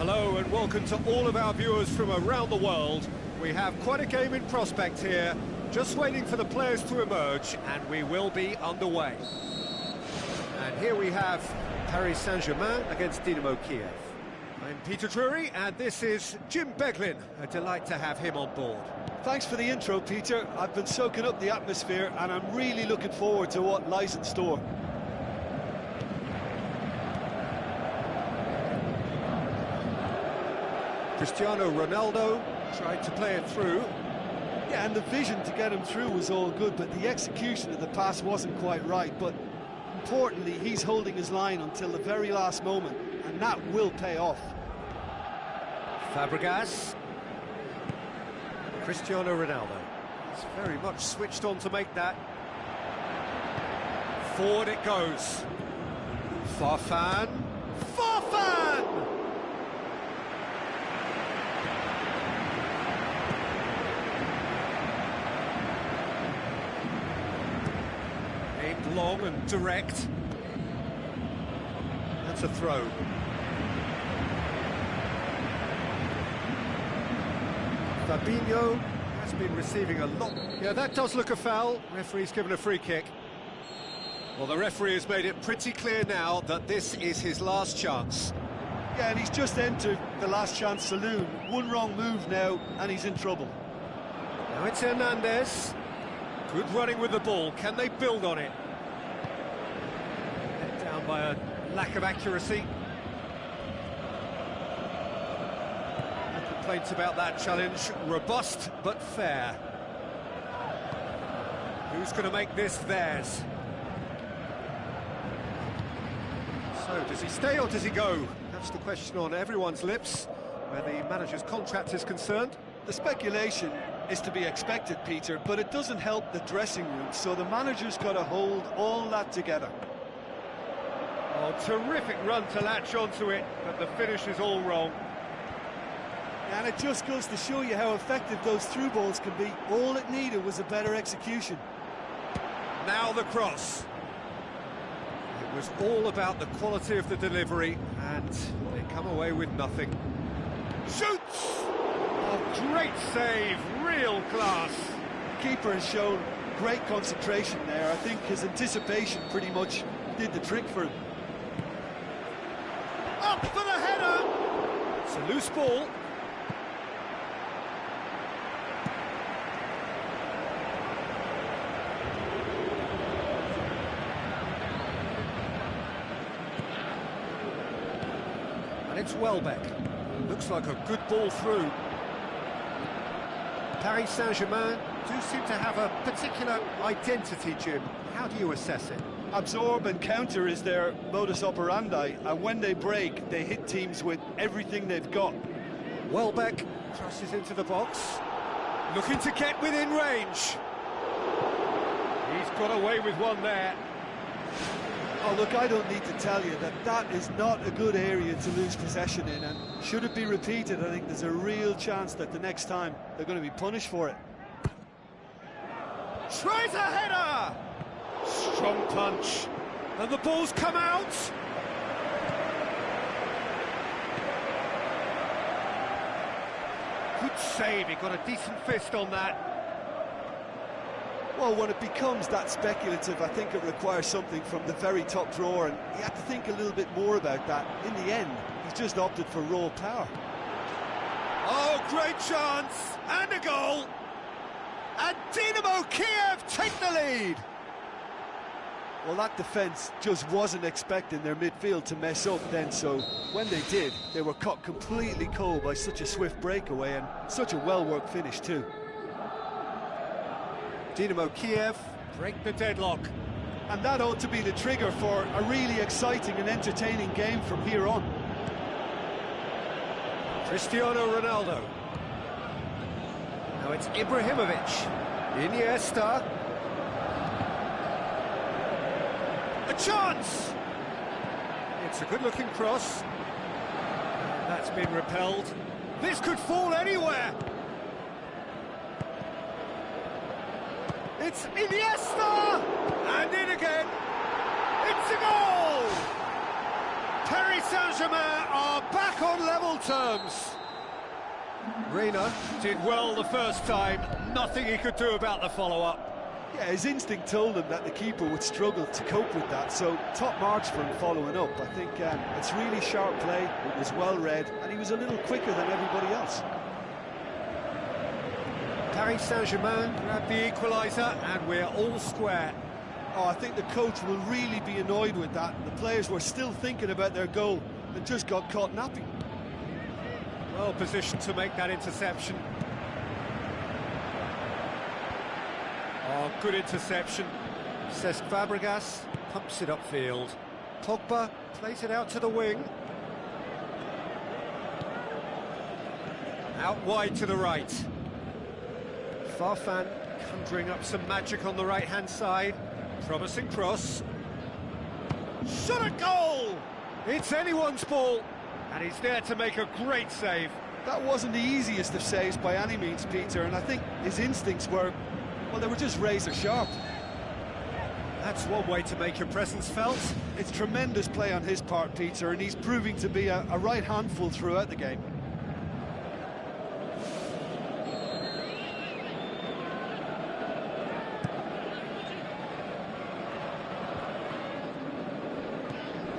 Hello and welcome to all of our viewers from around the world. We have quite a game in prospect here, just waiting for the players to emerge, and we will be underway. And here we have Paris Saint-Germain against Dynamo Kiev. I'm Peter Drury, and this is Jim Beglin. A delight to have him on board. Thanks for the intro, Peter. I've been soaking up the atmosphere, and I'm really looking forward to what lies in store. Cristiano Ronaldo tried to play it through. Yeah, and the vision to get him through was all good, but the execution of the pass wasn't quite right. But importantly, he's holding his line until the very last moment, and that will pay off. Fabregas. Cristiano Ronaldo. He's very much switched on to make that. Forward it goes. Farfan. Farfan! Aimed long and direct. That's a throw. Fabinho has been receiving a lot. Yeah, that does look a foul. Referee's given a free kick. Well, the referee has made it pretty clear now that this is his last chance. Yeah, and he's just entered the last chance saloon. One wrong move now, and he's in trouble. Now it's Hernandez. Good running with the ball. Can they build on it? Let down by a lack of accuracy. No complaints about that challenge. Robust but fair. Who's going to make this theirs? So, does he stay or does he go? That's the question on everyone's lips where the manager's contract is concerned. The speculation is to be expected, Peter, but it doesn't help the dressing room, so the manager's got to hold all that together. Oh, terrific run to latch onto it, but the finish is all wrong. And it just goes to show you how effective those through balls can be. All it needed was a better execution. Now the cross. It was all about the quality of the delivery, and they come away with nothing. Shoots! Oh, great save, real class. The keeper has shown great concentration there. I think his anticipation pretty much did the trick for him. Up for the header! It's a loose ball. And it's Welbeck. Looks like a good ball through. Paris Saint-Germain do seem to have a particular identity, Jim. How do you assess it? Absorb and counter is their modus operandi, and when they break, they hit teams with everything they've got. Welbeck crosses into the box, looking to get within range. He's got away with one there. Oh, look, I don't need to tell you that that is not a good area to lose possession in, and should it be repeated, I think there's a real chance that the next time they're going to be punished for it. Tries a header! Strong punch, and the ball's come out! Good save, he got a decent fist on that. Well, when it becomes that speculative, I think it requires something from the very top drawer, and you have to think a little bit more about that. In the end, he's just opted for raw power. Oh, great chance! And a goal! And Dynamo Kiev take the lead! Well, that defence just wasn't expecting their midfield to mess up then, so when they did, they were caught completely cold by such a swift breakaway and such a well-worked finish too. Dynamo Kiev break the deadlock. And that ought to be the trigger for a really exciting and entertaining game from here on. Cristiano Ronaldo. Now it's Ibrahimovic. Iniesta. A chance! It's a good-looking cross. And that's been repelled. This could fall anywhere! It's Iniesta! And in again! It's a goal! Paris Saint-Germain are back on level terms. Reina did well the first time, nothing he could do about the follow-up. Yeah, his instinct told him that the keeper would struggle to cope with that, so top marks for him following up. I think it's really sharp play, it was well read, and he was a little quicker than everybody else. Paris Saint-Germain grabbed the equaliser, and we're all square. Oh, I think the coach will really be annoyed with that. The players were still thinking about their goal and just got caught napping. Well positioned to make that interception. Oh, good interception. Cesc Fabregas pumps it upfield. Pogba plays it out to the wing. Out wide to the right. Farfan conjuring up some magic on the right-hand side. Promising cross. Shot at goal! It's anyone's ball, and he's there to make a great save. That wasn't the easiest of saves by any means, Peter, and I think his instincts were, well, they were just razor sharp. That's one way to make your presence felt. It's tremendous play on his part, Peter, and he's proving to be a right handful throughout the game.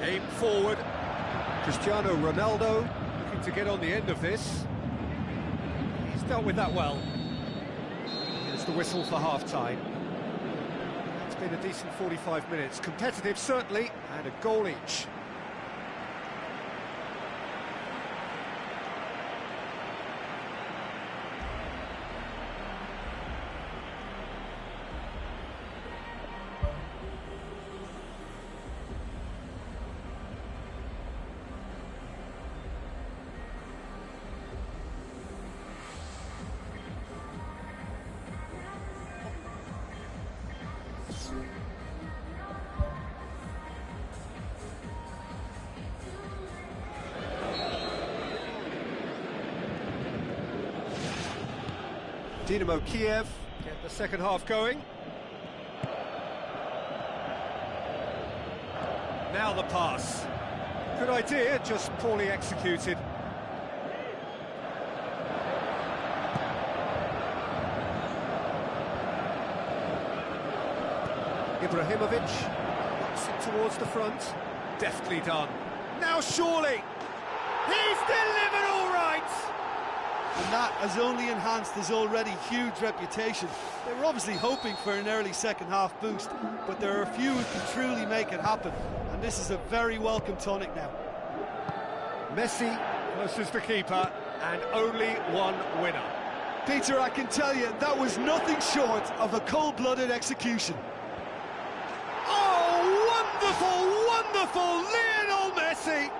Aim forward. Cristiano Ronaldo looking to get on the end of this. He's dealt with that well. Here's the whistle for half-time. It's been a decent 45 minutes. Competitive, certainly, and a goal each. Dynamo Kiev get the second half going. Now the pass. Good idea, just poorly executed. Ibrahimovic knocks it towards the front. Deftly done. Now surely! He's delivered all right! And that has only enhanced his already huge reputation. They were obviously hoping for an early second-half boost, but there are a few who can truly make it happen, and this is a very welcome tonic now. Messi versus the keeper, and only one winner. Peter, I can tell you, that was nothing short of a cold-blooded execution. Oh, wonderful, wonderful Lionel Messi!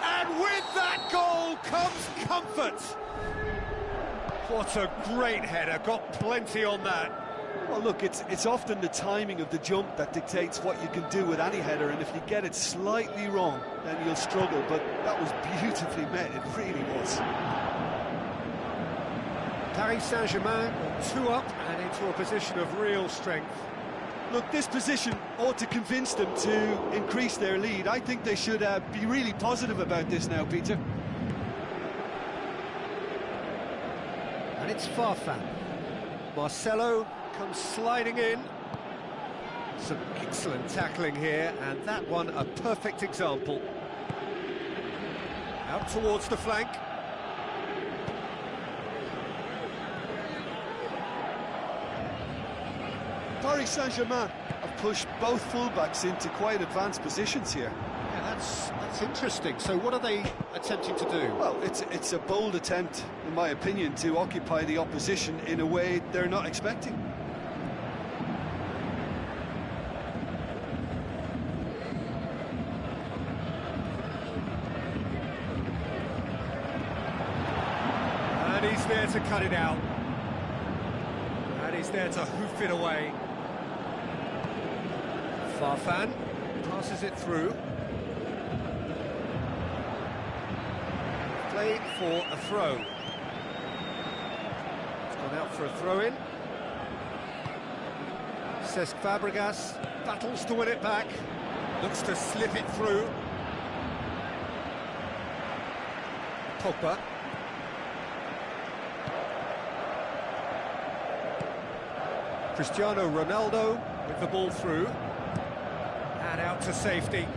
And with that goal comes comfort. What a great header, got plenty on that. Well, look, it's often the timing of the jump that dictates what you can do with any header, and if you get it slightly wrong, then you'll struggle, but that was beautifully met, it really was. Paris Saint-Germain 2 up and into a position of real strength. Look, this position ought to convince them to increase their lead. I think they should be really positive about this now, Peter. And it's Farfan. Marcelo comes sliding in. Some excellent tackling here, and that one a perfect example. Out towards the flank. Paris Saint-Germain have pushed both fullbacks into quite advanced positions here. Yeah, that's interesting. So what are they attempting to do? Well, it's a bold attempt, in my opinion, to occupy the opposition in a way they're not expecting. And he's there to cut it out. And he's there to hoof it away. Farfan passes it through. Played for a throw. It's gone out for a throw-in. Cesc Fabregas battles to win it back. Looks to slip it through. Pogba. Cristiano Ronaldo with the ball through. And out to safety.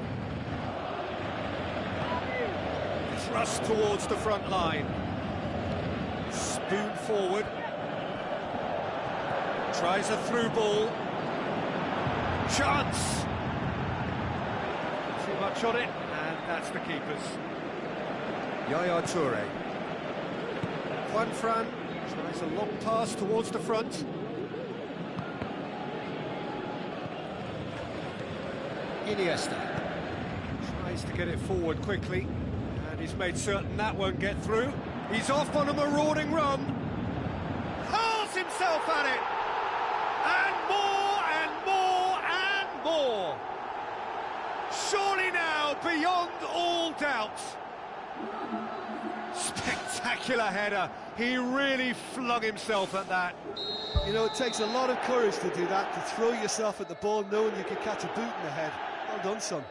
Thrust towards the front line. Spoon forward. Tries a through ball. Chance! Too much on it, and that's the keeper's. Yaya Toure. Juan Fran tries a long pass towards the front. Iniesta tries to get it forward quickly, and he's made certain that won't get through. He's off on a marauding run. Hurls himself at it! And more and more and more! Surely now, beyond all doubt. Spectacular header. He really flung himself at that. You know, it takes a lot of courage to do that, to throw yourself at the ball knowing you could catch a boot in the head. Well done, son.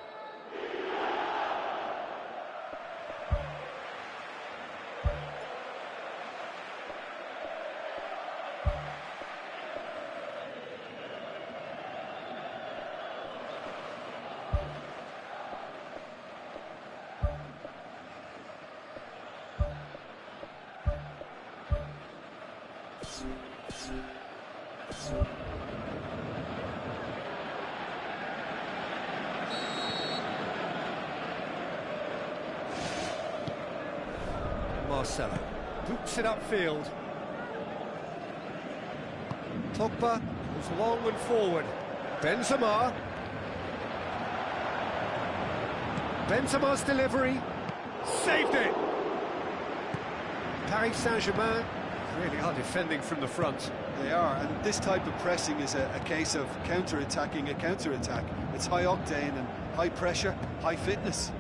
Marcelo boots it upfield. Pogba goes long and forward. Benzema. Benzema's delivery. Saved it! Paris Saint-Germain really are defending from the front. They are, and this type of pressing is a case of counter-attacking a counter-attack. It's high octane and high pressure, high fitness.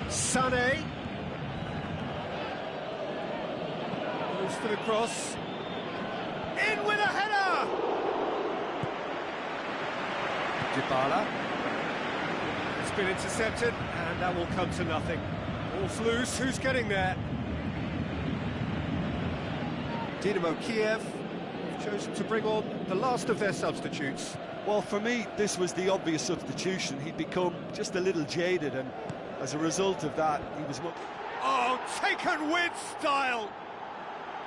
Sané goes for the cross. In with a header! Dybala. It's been intercepted, and that will come to nothing. Ball's loose, who's getting there? Dynamo Kiev have chosen to bring on the last of their substitutes. Well, for me, this was the obvious substitution. He'd become just a little jaded, and as a result of that, he was... Oh, taken with style!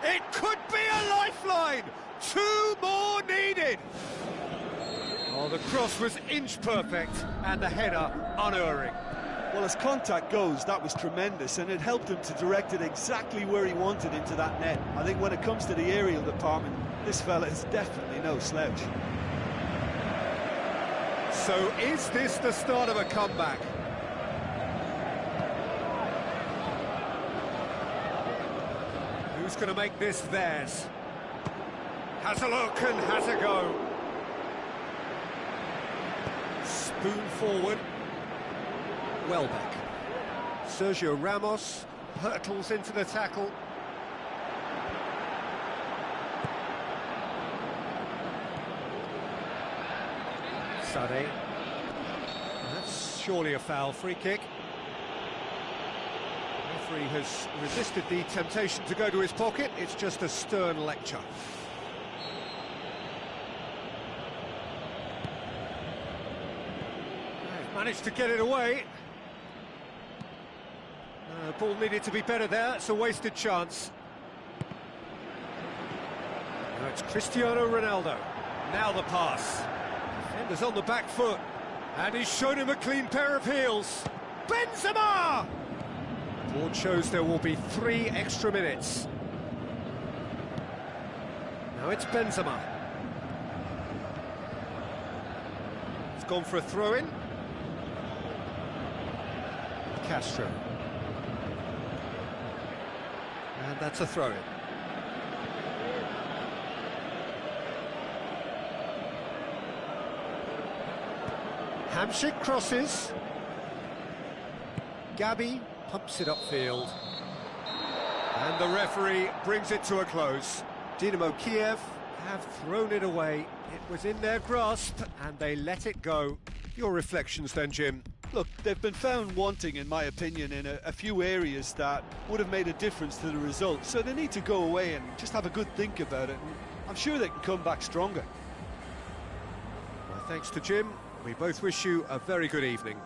It could be a lifeline! 2 more needed! Oh, the cross was inch perfect, and the header unerring. Well, as contact goes, that was tremendous, and it helped him to direct it exactly where he wanted into that net. I think when it comes to the aerial department, this fella is definitely no slouch. So is this the start of a comeback? Who's going to make this theirs? Has a look and has a go. Spoon forward. Welbeck. Sergio Ramos hurtles into the tackle. Sané. That's surely a foul. Free kick. The referee has resisted the temptation to go to his pocket. It's just a stern lecture. They've managed to get it away. Ball needed to be better there. It's a wasted chance. Now it's Cristiano Ronaldo. Now the pass. Defender's on the back foot. And he's shown him a clean pair of heels. Benzema! Board shows there will be 3 extra minutes. Now it's Benzema. He's gone for a throw-in. Castro. And that's a throw-in. Hamsik crosses. Gabi pumps it upfield. And the referee brings it to a close. Dynamo Kiev have thrown it away. It was in their grasp and they let it go. Your reflections then, Jim? Look, they've been found wanting, in my opinion, in a few areas that would have made a difference to the result. So they need to go away and just have a good think about it. And I'm sure they can come back stronger. Well, thanks to Jim. We both wish you a very good evening.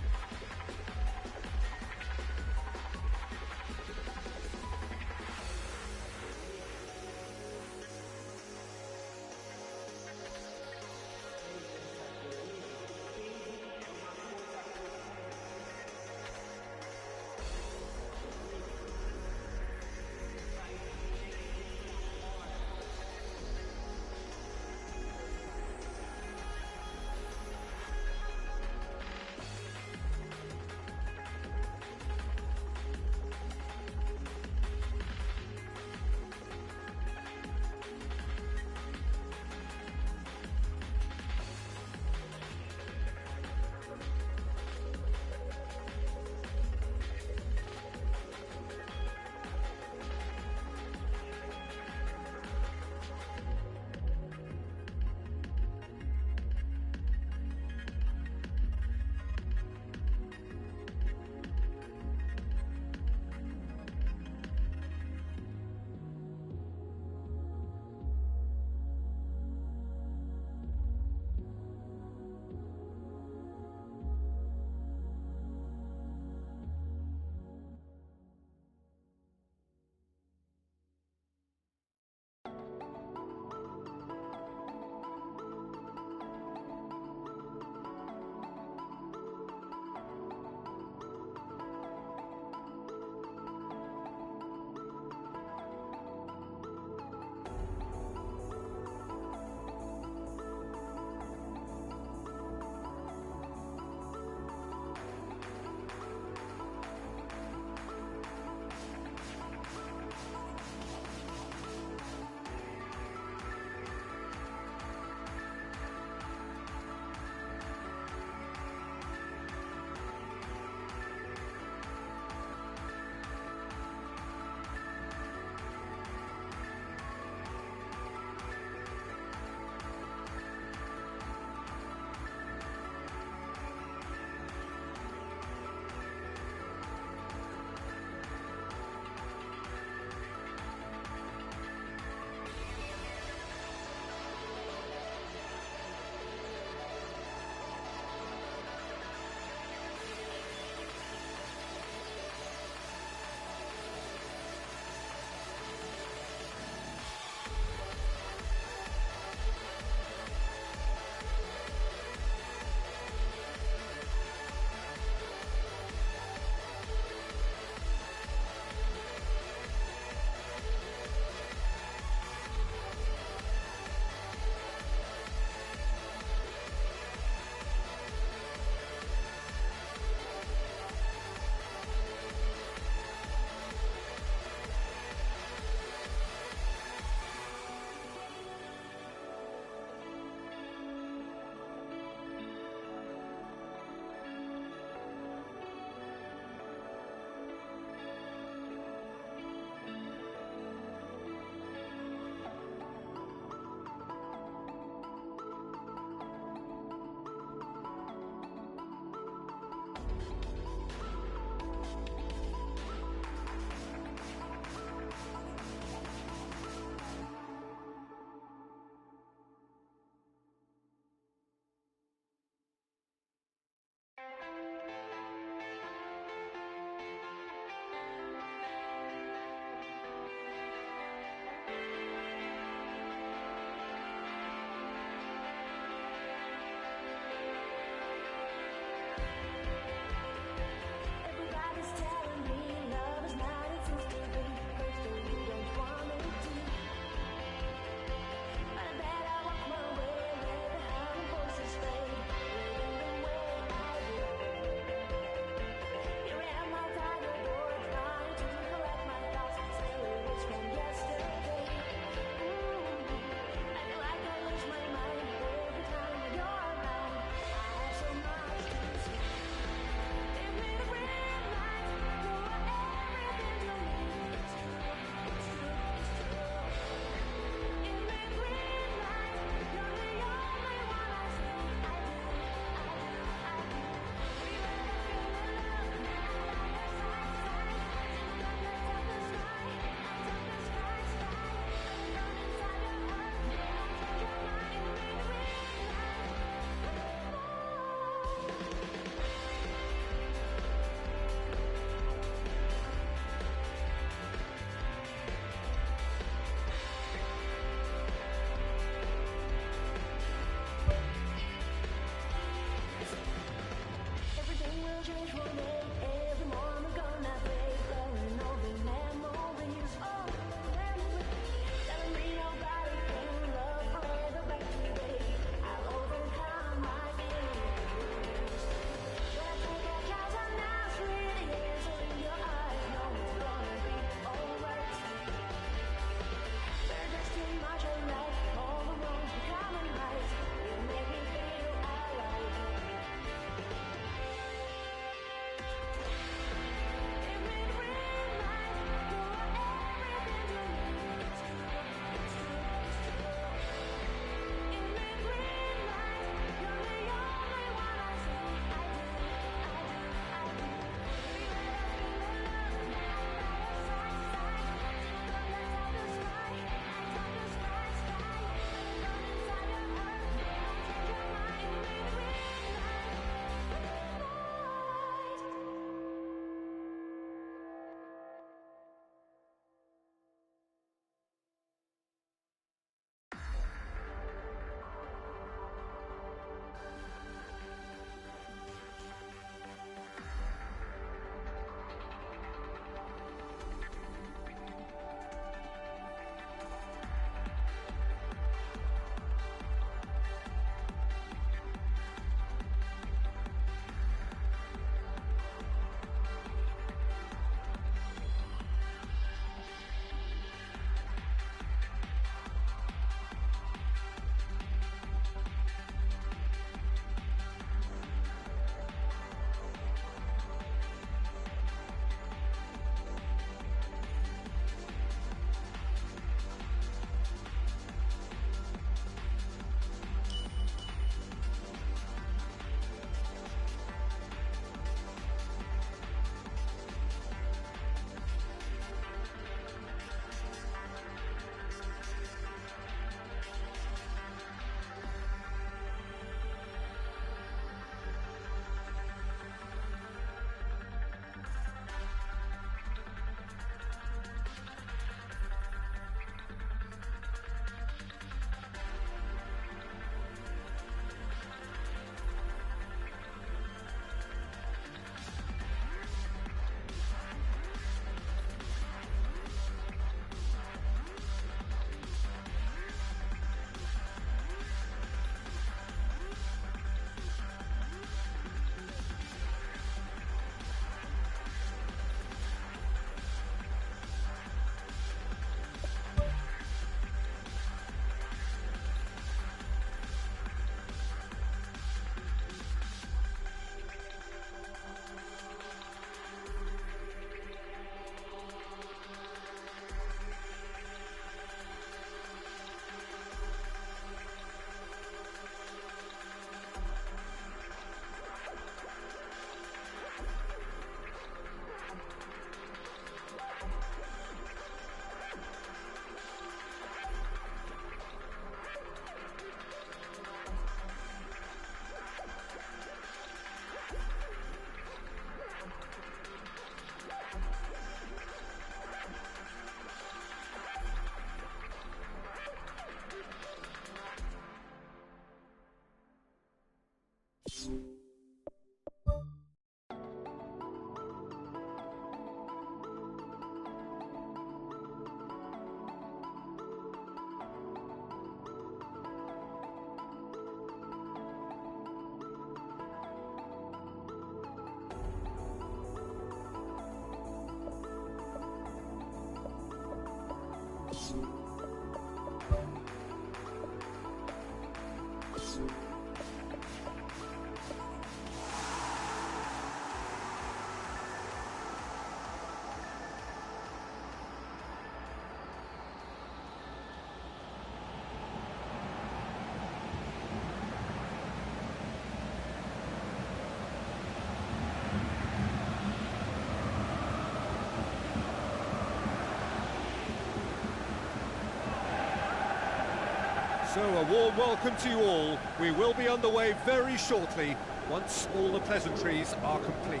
So a warm welcome to you all. We will be underway very shortly, once all the pleasantries are complete.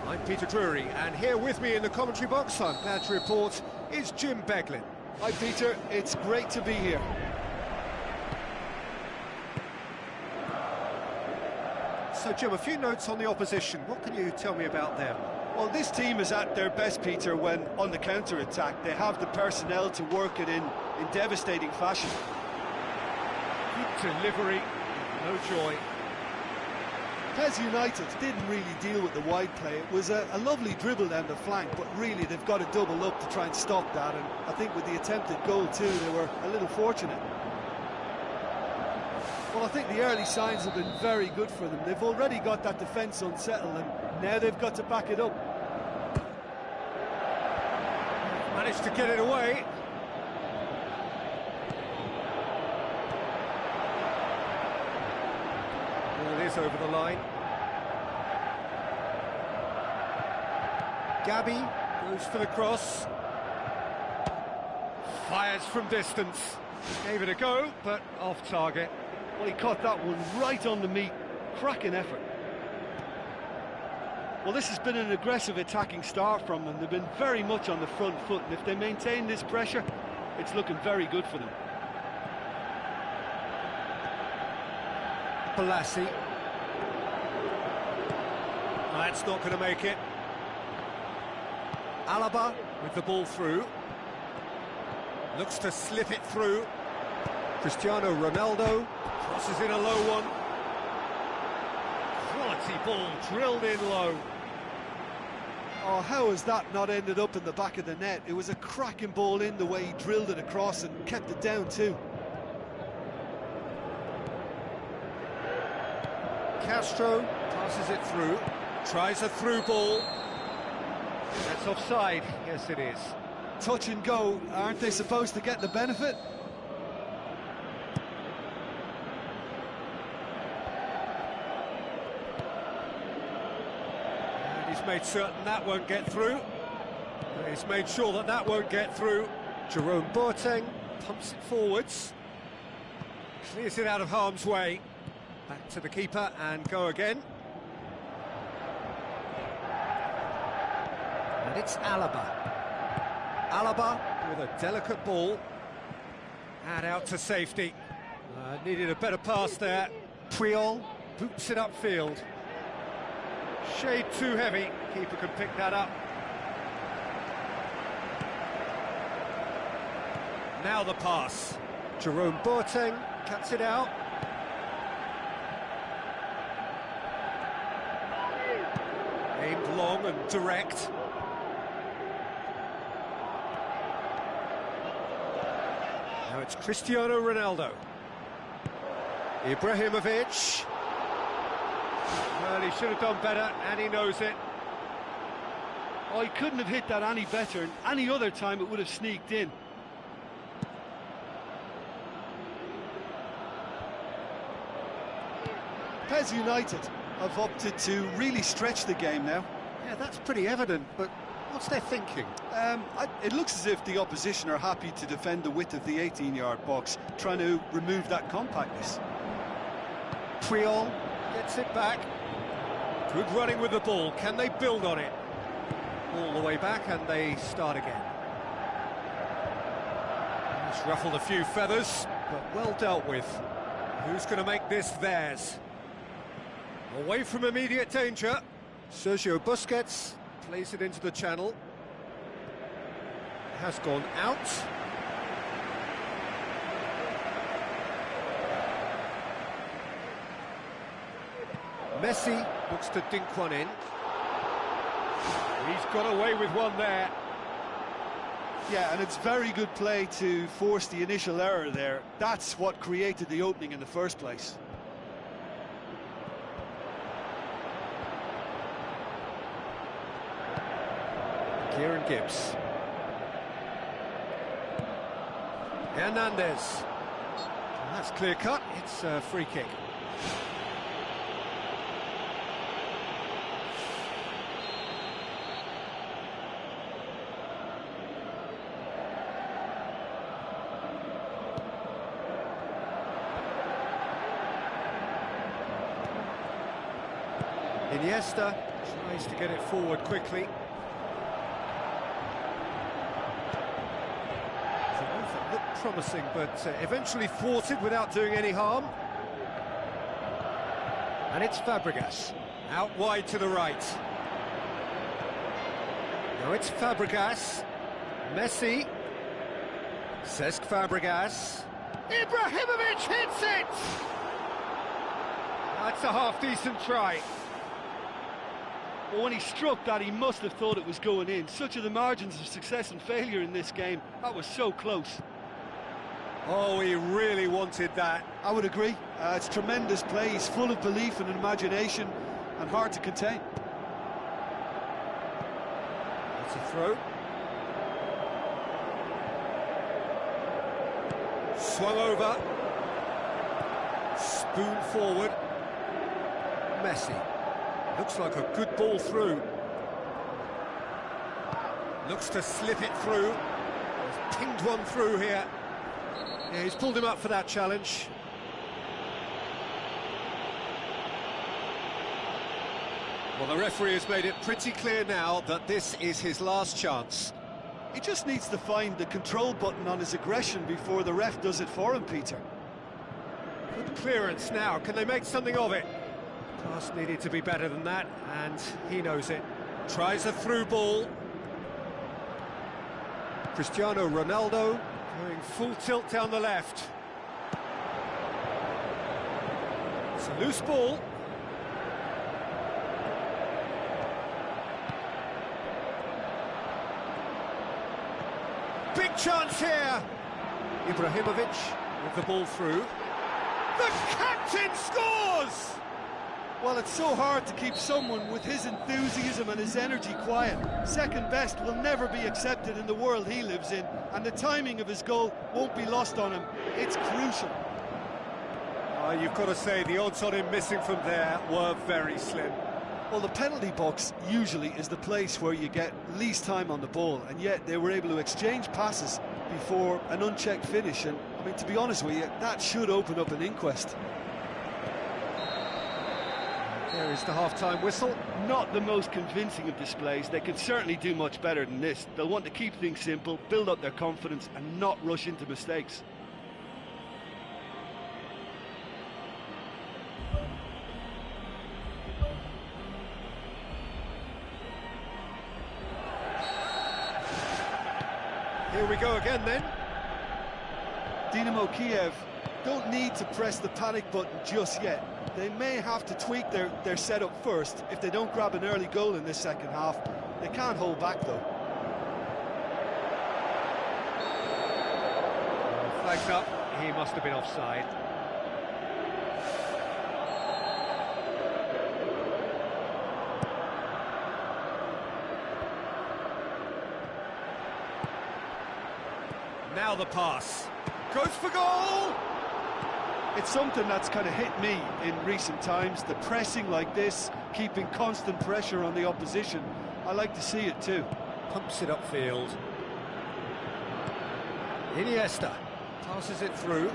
I'm Peter Drury, and here with me in the commentary box, I'm glad to report, is Jim Beglin. Hi Peter, it's great to be here. So Jim, a few notes on the opposition. What can you tell me about them? Well, this team is at their best, Peter, when on the counter-attack. They have the personnel to work it in devastating fashion. Good delivery, no joy. PES United didn't really deal with the wide play. It was a lovely dribble down the flank, but really they've got to double up to try and stop that, and I think with the attempted goal too, they were a little fortunate. Well, I think the early signs have been very good for them. They've already got that defence unsettled, and now they've got to back it up. Managed to get it away. Ball is over the line. Gabby goes for the cross. Fires from distance. Gave it a go, but off target. Well, he caught that one right on the meat. Cracking effort. Well, this has been an aggressive attacking start from them. They've been very much on the front foot, and if they maintain this pressure, it's looking very good for them. Balassi. That's not going to make it. Alaba with the ball through. Looks to slip it through. Cristiano Ronaldo crosses in a low one. Quality ball drilled in low. Oh, how has that not ended up in the back of the net? It was a cracking ball in the way he drilled it across and kept it down too. Castro passes it through. Tries a through ball. That's offside. Yes, it is. Touch and go. Aren't they supposed to get the benefit? He's made certain that won't get through. He's made sure that that won't get through. Jerome Boateng pumps it forwards. Clears it out of harm's way. Back to the keeper and go again. And it's Alaba. Alaba with a delicate ball. And out to safety. Needed a better pass there. Puyol boots it upfield. Shade too heavy, keeper can pick that up. Now the pass. Jerome Boateng cuts it out. Aimed long and direct. Now it's Cristiano Ronaldo. Ibrahimovic. Well, he should have done better, and he knows it. Oh, he couldn't have hit that any better, and any other time it would have sneaked in. PES United have opted to really stretch the game now. Yeah, that's pretty evident, but what's their thinking? It looks as if the opposition are happy to defend the width of the 18-yard box, trying to remove that compactness. Puyol gets it back. Good running with the ball. Can they build on it? All the way back, and they start again. It's ruffled a few feathers, but well dealt with. Who's going to make this theirs? Away from immediate danger. Sergio Busquets plays it into the channel. Has gone out. Messi looks to dink one in. He's got away with one there. Yeah, and it's very good play to force the initial error there. That's what created the opening in the first place. Kieran Gibbs. Hernandez. That's clear cut. It's a free kick. Iniesta tries to get it forward quickly. It looked promising, but eventually thwarted without doing any harm. And it's Fabregas, out wide to the right. Now it's Fabregas, Messi, Cesc Fabregas, Ibrahimovic hits it! That's a half-decent try. Well, when he struck that, he must have thought it was going in. Such are the margins of success and failure in this game. That was so close. Oh, he really wanted that. I would agree. It's tremendous play. He's full of belief and imagination and hard to contain. That's a throw. Swung over. Spoon forward. Messi. Looks like a good ball through. Looks to slip it through. He's pinged one through here. Yeah, he's pulled him up for that challenge. Well, the referee has made it pretty clear now that this is his last chance. He just needs to find the control button on his aggression before the ref does it for him, Peter. Good clearance now. Can they make something of it? Pass needed to be better than that, and he knows it. Tries a through ball. Cristiano Ronaldo going full tilt down the left. It's a loose ball. Big chance here. Ibrahimovic with the ball through. The captain scores! Well, it's so hard to keep someone with his enthusiasm and his energy quiet. Second best will never be accepted in the world he lives in, and the timing of his goal won't be lost on him. It's crucial. You've got to say, the odds on him missing from there were very slim. Well, the penalty box usually is the place where you get least time on the ball, and yet they were able to exchange passes before an unchecked finish, and, I mean, to be honest with you, that should open up an inquest. There is the half-time whistle. Not the most convincing of displays. They could certainly do much better than this. They'll want to keep things simple, build up their confidence, and not rush into mistakes. Here we go again then. Dynamo Kiev don't need to press the panic button just yet. They may have to tweak their setup first if they don't grab an early goal in this second half. They can't hold back though. Flags up, he must have been offside. Now the pass. Goes for goal! It's something that's kind of hit me in recent times, the pressing like this, keeping constant pressure on the opposition. I like to see it too. Pumps it upfield. Iniesta passes it through.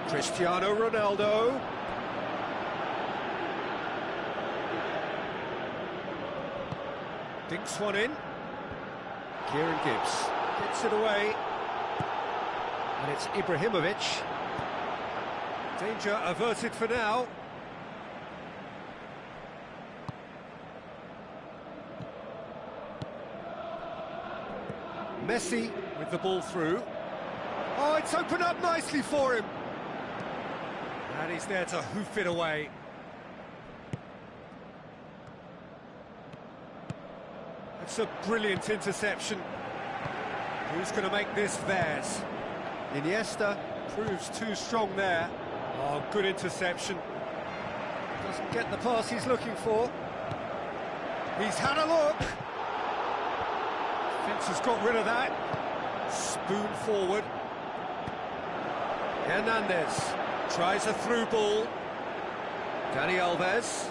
Cristiano Ronaldo. Dinks one in. Kieran Gibbs gets it away. And it's Ibrahimovic. Danger averted for now. Messi with the ball through. Oh, it's opened up nicely for him. And he's there to hoof it away. That's a brilliant interception. Who's going to make this theirs? Iniesta proves too strong there. Oh, good interception. Doesn't get the pass he's looking for. He's had a look. Fence has got rid of that. Spoon forward. Hernandez tries a through ball. Dani Alves.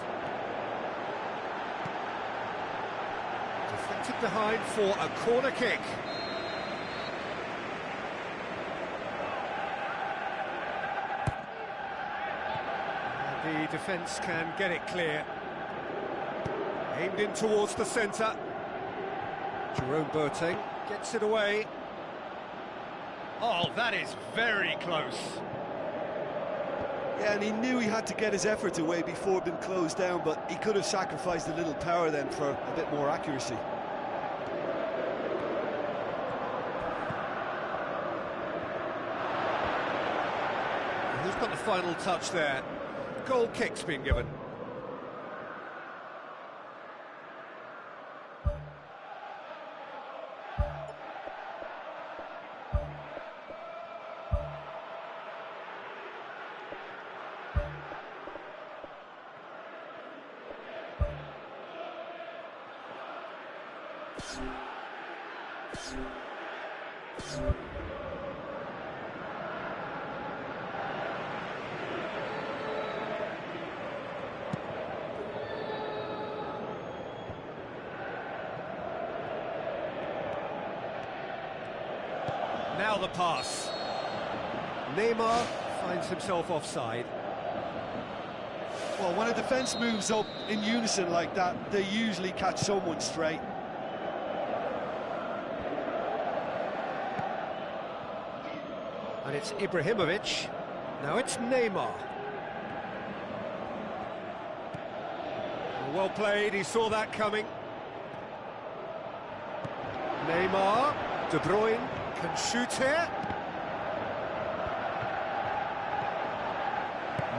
Deflected behind for a corner kick. The defence can get it clear. Aimed in towards the centre. Jerome Boateng gets it away. Oh, that is very close. Yeah, and he knew he had to get his effort away before being closed down, but he could have sacrificed a little power then for a bit more accuracy. Who's got the final touch there? Goal kick's been given. Now the pass. Neymar finds himself offside. Well, when a defence moves up in unison like that, they usually catch someone straight. And it's Ibrahimovic. Now it's Neymar. Well played, he saw that coming. Neymar, De Bruyne can shoot here.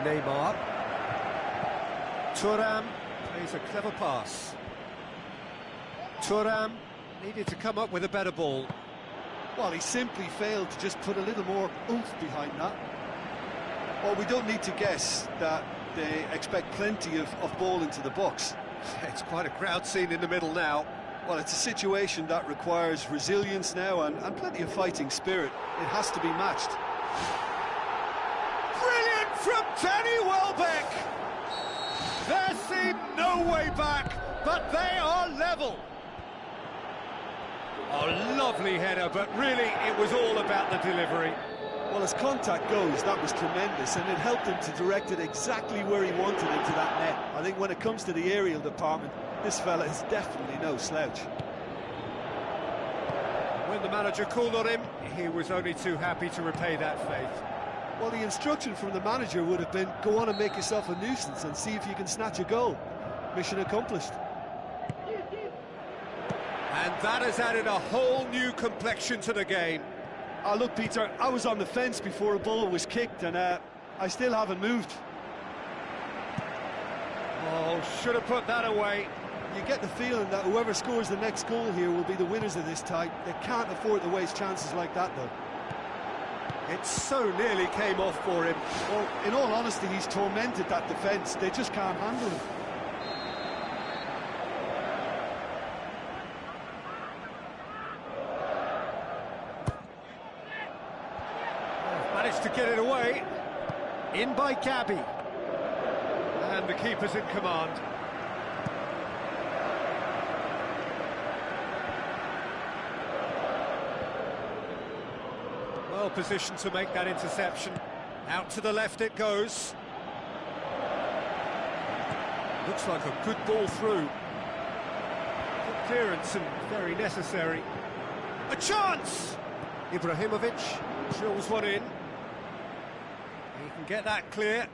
Neymar. Thuram plays a clever pass. Thuram needed to come up with a better ball. Well, he simply failed to just put a little more oomph behind that. Well, we don't need to guess that they expect plenty of ball into the box. It's quite a crowd scene in the middle now. Well, it's a situation that requires resilience now and plenty of fighting spirit. It has to be matched. Brilliant from Danny Welbeck! There seemed no way back, but they are level. A lovely header, but really it was all about the delivery. Well, as contact goes, that was tremendous, and it helped him to direct it exactly where he wanted into that net. I think when it comes to the aerial department, this fella is definitely no slouch. When the manager called on him, he was only too happy to repay that faith. Well, the instruction from the manager would have been, go on and make yourself a nuisance and see if you can snatch a goal. Mission accomplished. And that has added a whole new complexion to the game. Look, Peter, I was on the fence before a ball was kicked, and I still haven't moved. Oh, should have put that away. You get the feeling that whoever scores the next goal here will be the winners of this tie. They can't afford to waste chances like that, though. It so nearly came off for him. Well, in all honesty, he's tormented that defence. They just can't handle him. Managed to get it away. In by Gabby. And the keeper's in command. Well positioned to make that interception. Out to the left it goes. Looks like a good ball through. Good clearance and very necessary. A chance! Ibrahimovic drills one in. He can get that clear.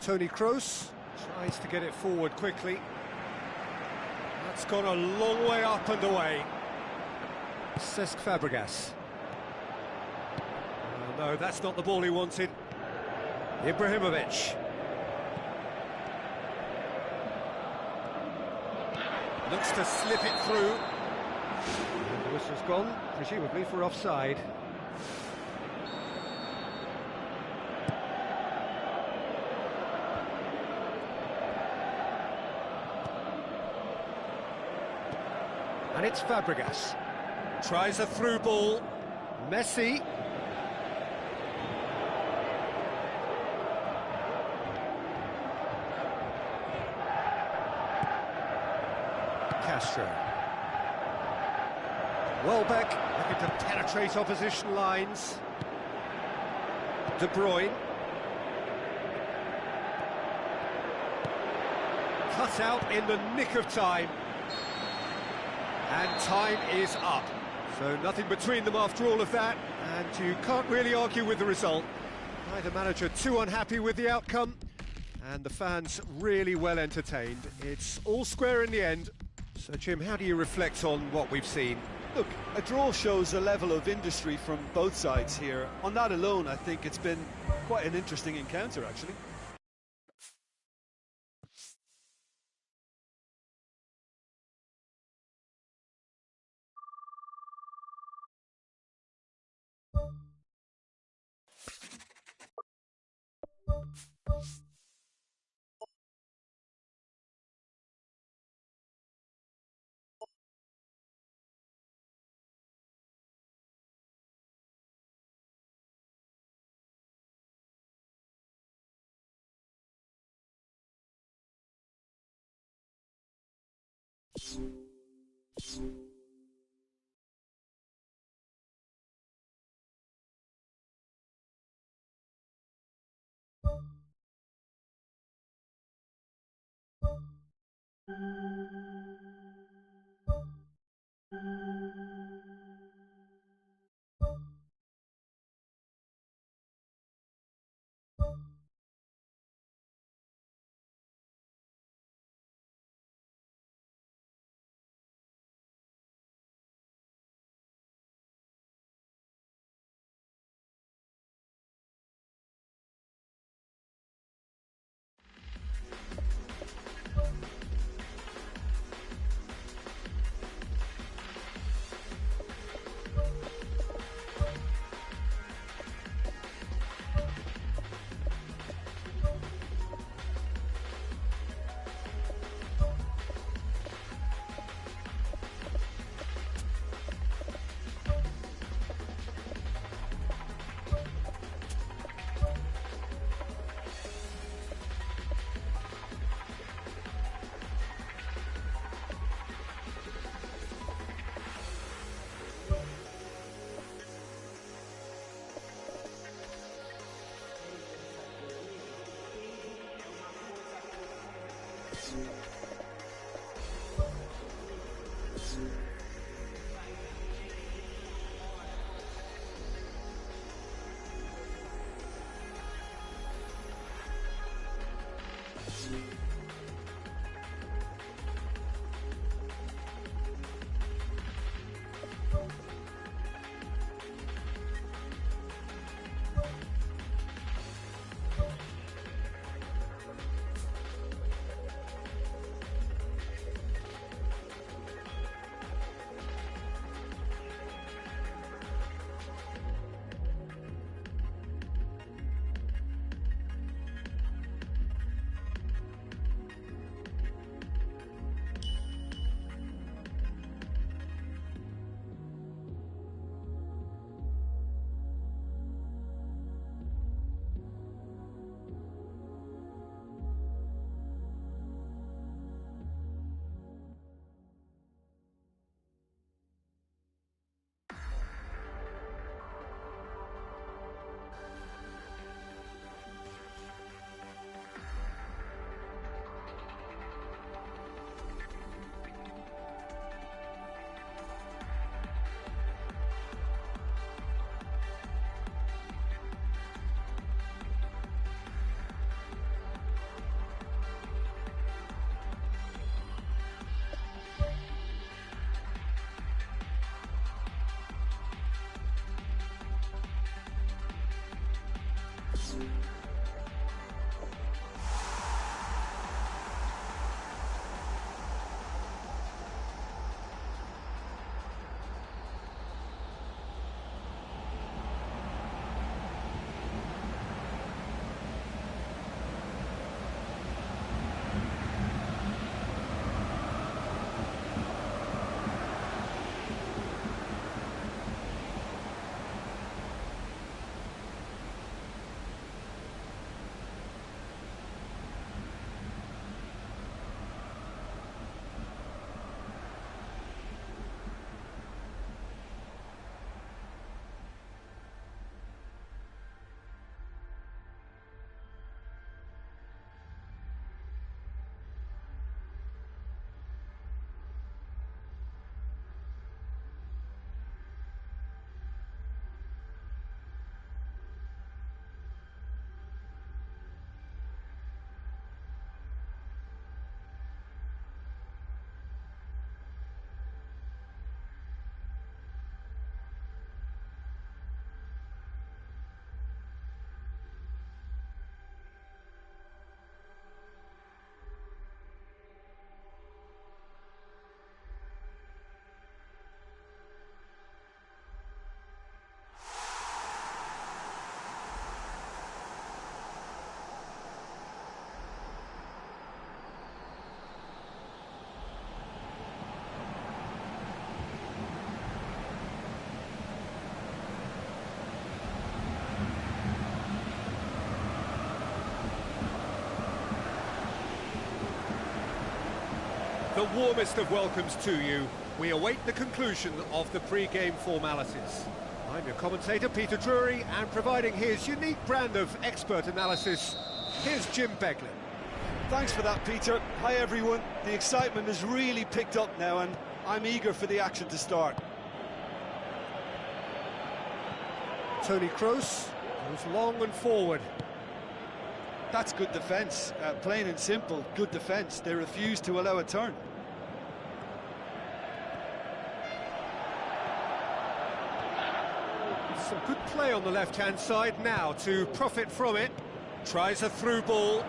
Toni Kroos tries to get it forward quickly. That's gone a long way up and away. Cesc Fabregas. No, that's not the ball he wanted. Ibrahimovic. Looks to slip it through. And the whistle's gone, presumably for offside. And it's Fabregas. Tries a through ball. Messi. Castro. Welbeck looking to penetrate opposition lines. De Bruyne. Cut out in the nick of time. And time is up. So nothing between them after all of that, and you can't really argue with the result. Neither manager too unhappy with the outcome, and the fans really well entertained. It's all square in the end. So, Jim, how do you reflect on what we've seen? Look, a draw shows a level of industry from both sides here. On that alone, I think it's been quite an interesting encounter, actually. The warmest of welcomes to you. We await the conclusion of the pre-game formalities. I'm your commentator, Peter Drury, and providing his unique brand of expert analysis, here's Jim Beglin. Thanks for that, Peter. Hi, everyone. The excitement has really picked up now, and I'm eager for the action to start. Toni Kroos goes long and forward. That's good defence, plain and simple, good defence. They refuse to allow a turn. Some good play on the left-hand side now to profit from it. Tries a through ball.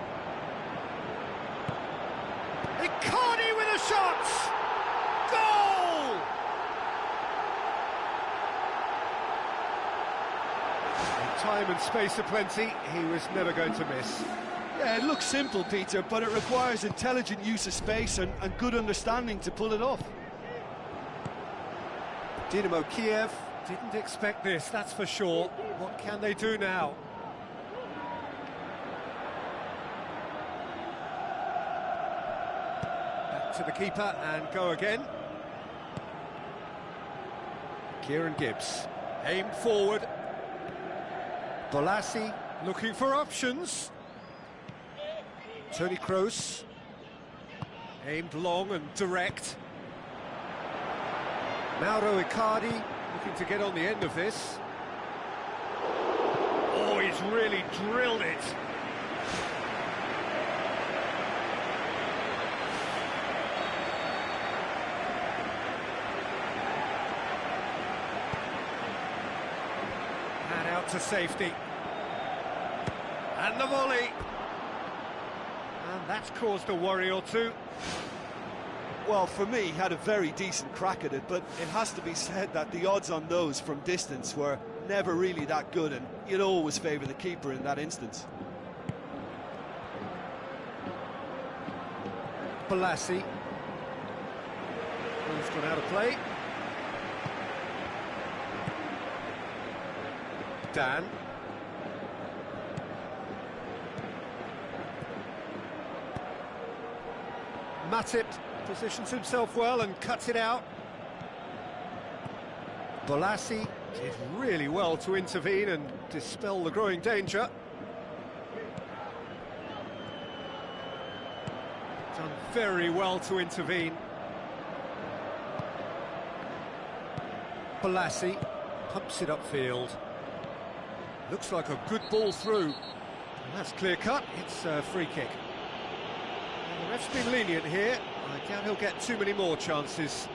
Icardi with a shot! Goal! In time and space aplenty, he was never going to miss. Yeah, it looks simple, Peter, but it requires intelligent use of space and good understanding to pull it off. Dynamo Kiev didn't expect this, that's for sure. What can they do now? Back to the keeper and go again. Kieran Gibbs, aimed forward. Bolassi looking for options. Toni Kroos, aimed long and direct. Mauro Icardi looking to get on the end of this. Oh, he's really drilled it. And out to safety. And the volley. And that's caused a worry or two. Well, for me, he had a very decent crack at it, but it has to be said that the odds on those from distance were never really that good, and you'd always favour the keeper in that instance. Bolassi. Ball's gone out of play. Dan. Matip positions himself well and cuts it out. Bolassi did really well to intervene and dispel the growing danger. Done very well to intervene. Bolassi pumps it upfield. Looks like a good ball through. And that's clear cut, it's a free kick. The ref's been lenient here. I doubt he'll get too many more chances.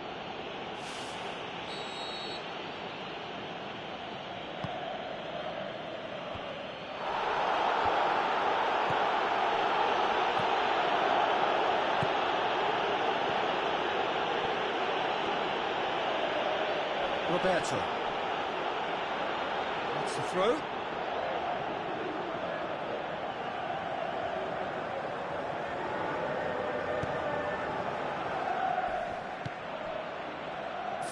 Roberto. That's the throw.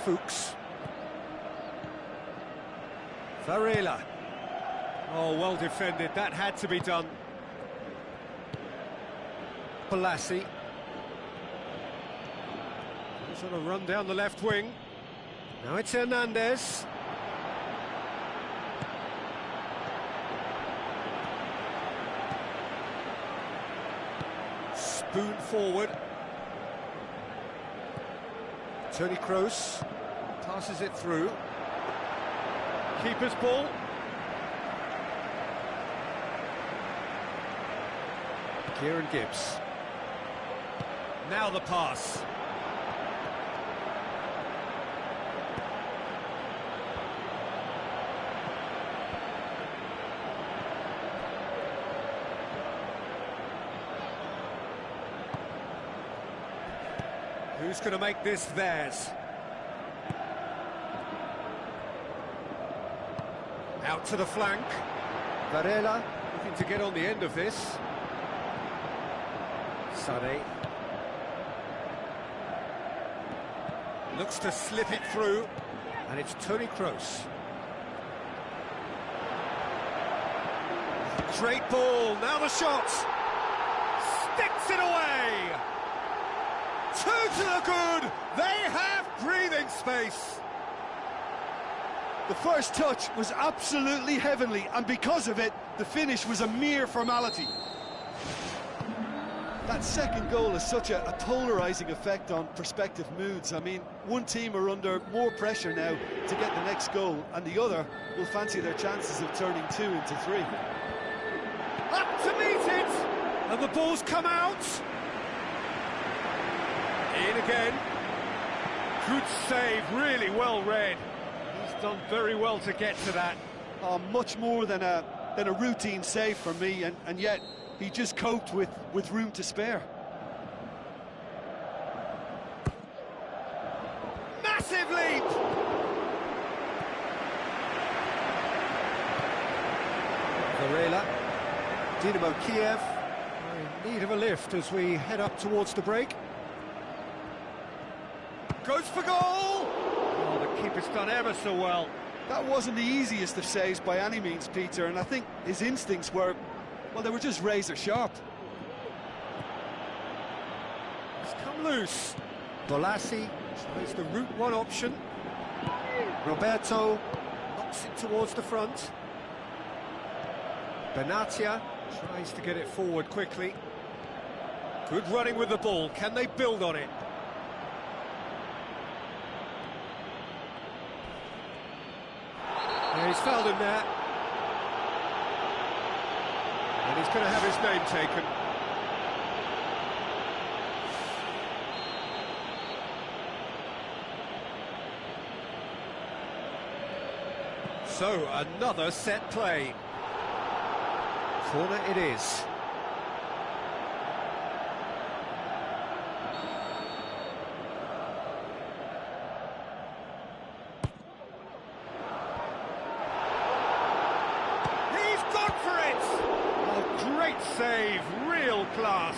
Fuchs. Varela. Oh, well defended. That had to be done. Balassi. He's on a run down the left wing. Now it's Hernandez. Spoon forward. Toni Kroos passes it through. Keeper's ball. Kieran Gibbs. Now the pass. Who's going to make this theirs? Out to the flank. Varela looking to get on the end of this. Sade. Looks to slip it through. And it's Toni Kroos. Great ball. Now the shot. Sticks it away. Two to the good. They have breathing space. The first touch was absolutely heavenly, and because of it, the finish was a mere formality. That second goal has such a polarising effect on prospective moods. I mean, one team are under more pressure now to get the next goal, and the other will fancy their chances of turning 2 into 3. Up to meet it! And the ball's come out. In again. Good save, really well read. He's done very well to get to that. Oh, much more than a routine save for me, and yet he just coped with room to spare. Massive leap! Varela. Dynamo Kiev in need of a lift as we head up towards the break. Goes for goal! Oh, the keeper's done ever so well. That wasn't the easiest of saves by any means, Peter, and I think his instincts were, well, they were just razor sharp. It's come loose. Balassi tries the route one option. Roberto knocks it towards the front. Benatia tries to get it forward quickly. Good running with the ball. Can they build on it? Yeah, he's fouled him there. And he's going to have his name taken. So, another set play. Corner it is. Save, real class.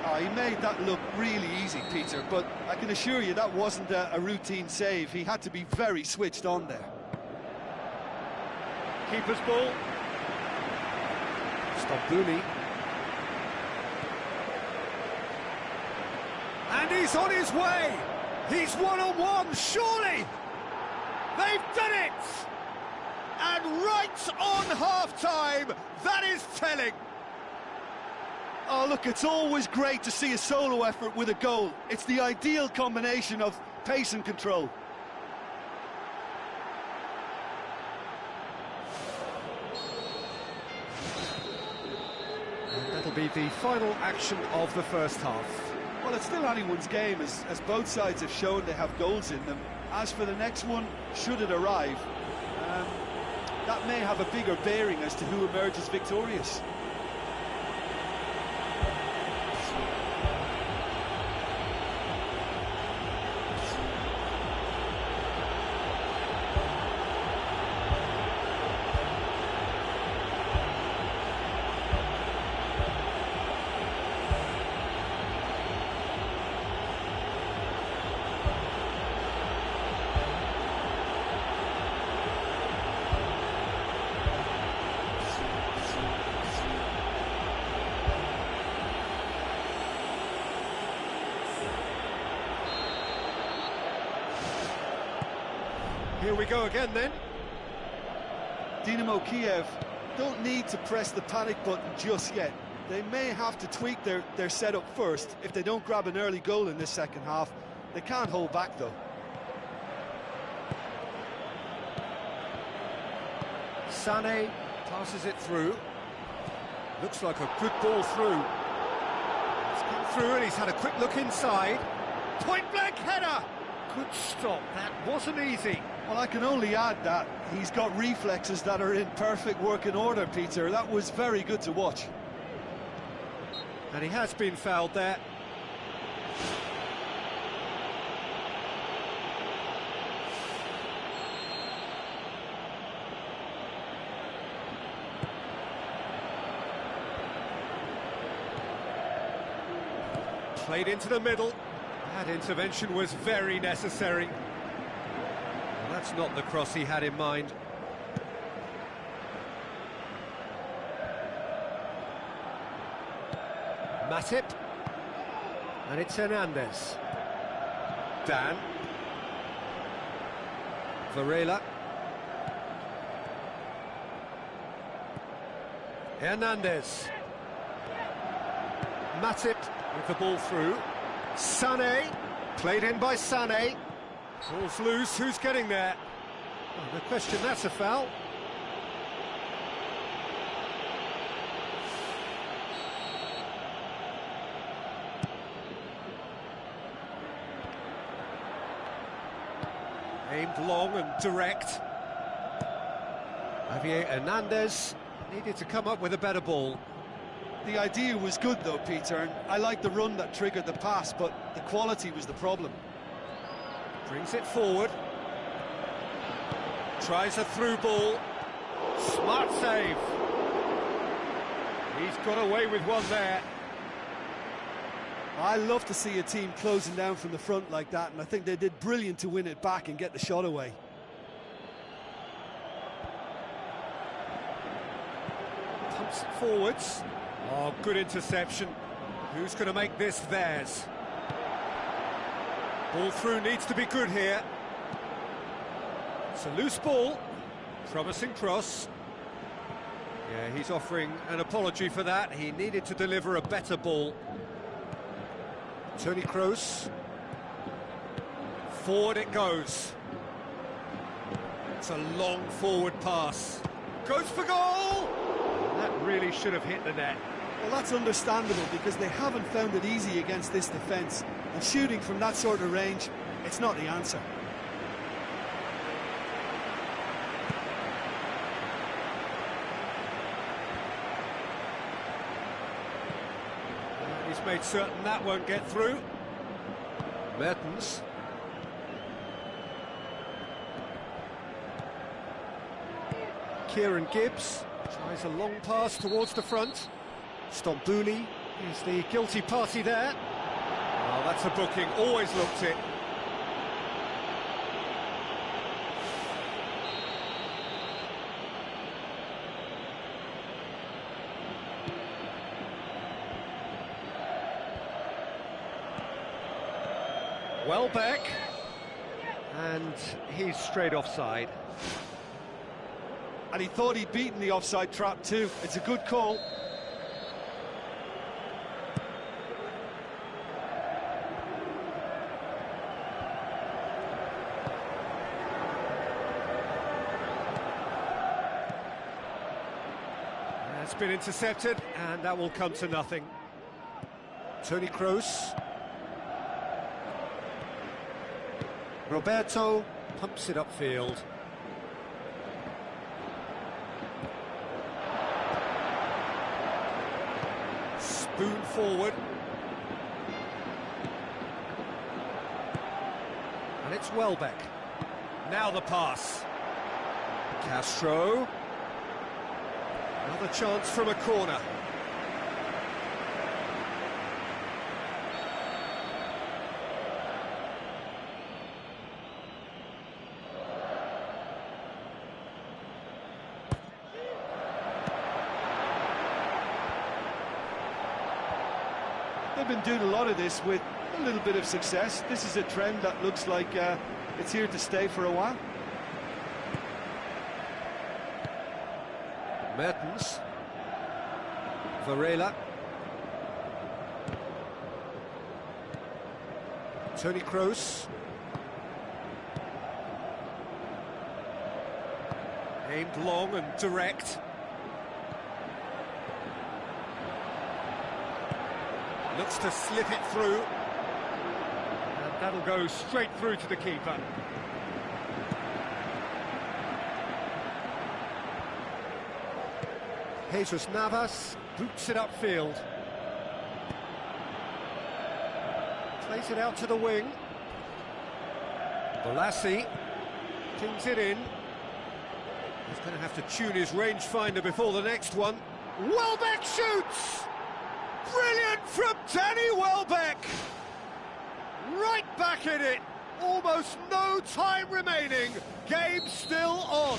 Oh, he made that look really easy, Peter, but I can assure you that wasn't a routine save. He had to be very switched on there. Keeper's ball. Stambouli. And he's on his way. He's one-on-one, surely. They've done it. And right on half-time, that is telling. Oh, look, it's always great to see a solo effort with a goal. It's the ideal combination of pace and control. And that'll be the final action of the first half. Well, it's still anyone's game, as both sides have shown they have goals in them. As for the next one, should it arrive, that may have a bigger bearing as to who emerges victorious. Here we go again then. Dynamo Kiev don't need to press the panic button just yet. They may have to tweak their setup first if they don't grab an early goal in this second half. They can't hold back though. Sané passes it through. Looks like a good ball through. It's come through and he's had a quick look inside. Point-blank header! Good stop, that wasn't easy. Well, I can only add that he's got reflexes that are in perfect working order, Peter. That was very good to watch. And he has been fouled there. Played into the middle. That intervention was very necessary. Well, that's not the cross he had in mind. Matip. And it's Hernandez. Dan. Varela. Hernandez. Matip with the ball through. Sané. Played in by Sané. Ball's loose. Who's getting there? Oh, no question, that's a foul. Aimed long and direct. Javier Hernandez needed to come up with a better ball. The idea was good though, Peter, and I like the run that triggered the pass, but the quality was the problem. Brings it forward. Tries a through ball. Smart save. He's got away with one there. I love to see a team closing down from the front like that, and I think they did brilliant to win it back and get the shot away. Pumps it forwards. Oh, good interception. Who's going to make this theirs? Ball through needs to be good here. It's a loose ball. Promising cross. Yeah, he's offering an apology for that. He needed to deliver a better ball. Toni Kroos. Forward it goes. It's a long forward pass. Goes for goal! That really should have hit the net. Well, that's understandable because they haven't found it easy against this defence. And shooting from that sort of range, it's not the answer. And he's made certain that won't get through. Mertens. Kieran Gibbs tries a long pass towards the front. Stambouli is the guilty party there. Oh, that's a booking, always looked it. Welbeck. And he's straight offside. And he thought he'd beaten the offside trap too. It's a good call. That's been intercepted, and that will come to nothing. Toni Kroos. Roberto pumps it upfield. Spoon forward. And it's Welbeck. Now the pass. Castro. Another chance from a corner. They've been doing a lot of this with a little bit of success. This is a trend that looks like it's here to stay for a while. Mertens. Varela. Toni Kroos. Aimed long and direct. Looks to slip it through. And that'll go straight through to the keeper. Jesus Navas boots it upfield. Plays it out to the wing. Bolasie pings it in. He's going to have to tune his rangefinder before the next one. Welbeck shoots! Brilliant from Danny Welbeck! Right back in it. Almost no time remaining. Game still on.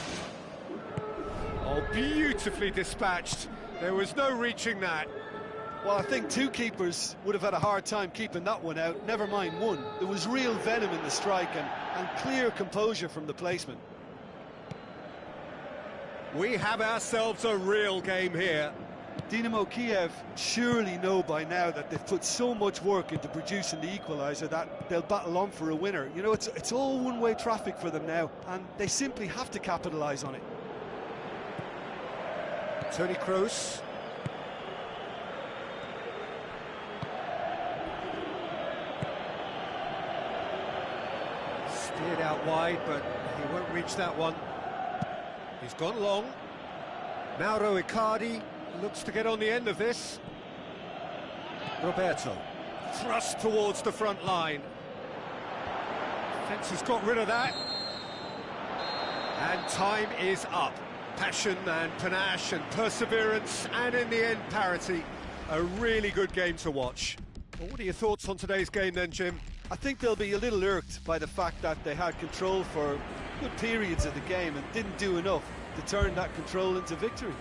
Oh, beautifully dispatched. There was no reaching that. Well, I think two keepers would have had a hard time keeping that one out, never mind one. There was real venom in the strike and clear composure from the placement. We have ourselves a real game here. Dynamo Kiev surely know by now that they've put so much work into producing the equaliser that they'll battle on for a winner. You know, it's all one-way traffic for them now, and they simply have to capitalise on it. Toni Kroos. Steered out wide, but he won't reach that one. He's gone long. Mauro Icardi looks to get on the end of this. Roberto. Thrust towards the front line. Defence has got rid of that. And time is up. Passion and panache and perseverance, and in the end, parity. A really good game to watch. Well, what are your thoughts on today's game then, Jim? I think they'll be a little irked by the fact that they had control for good periods of the game and didn't do enough to turn that control into victory.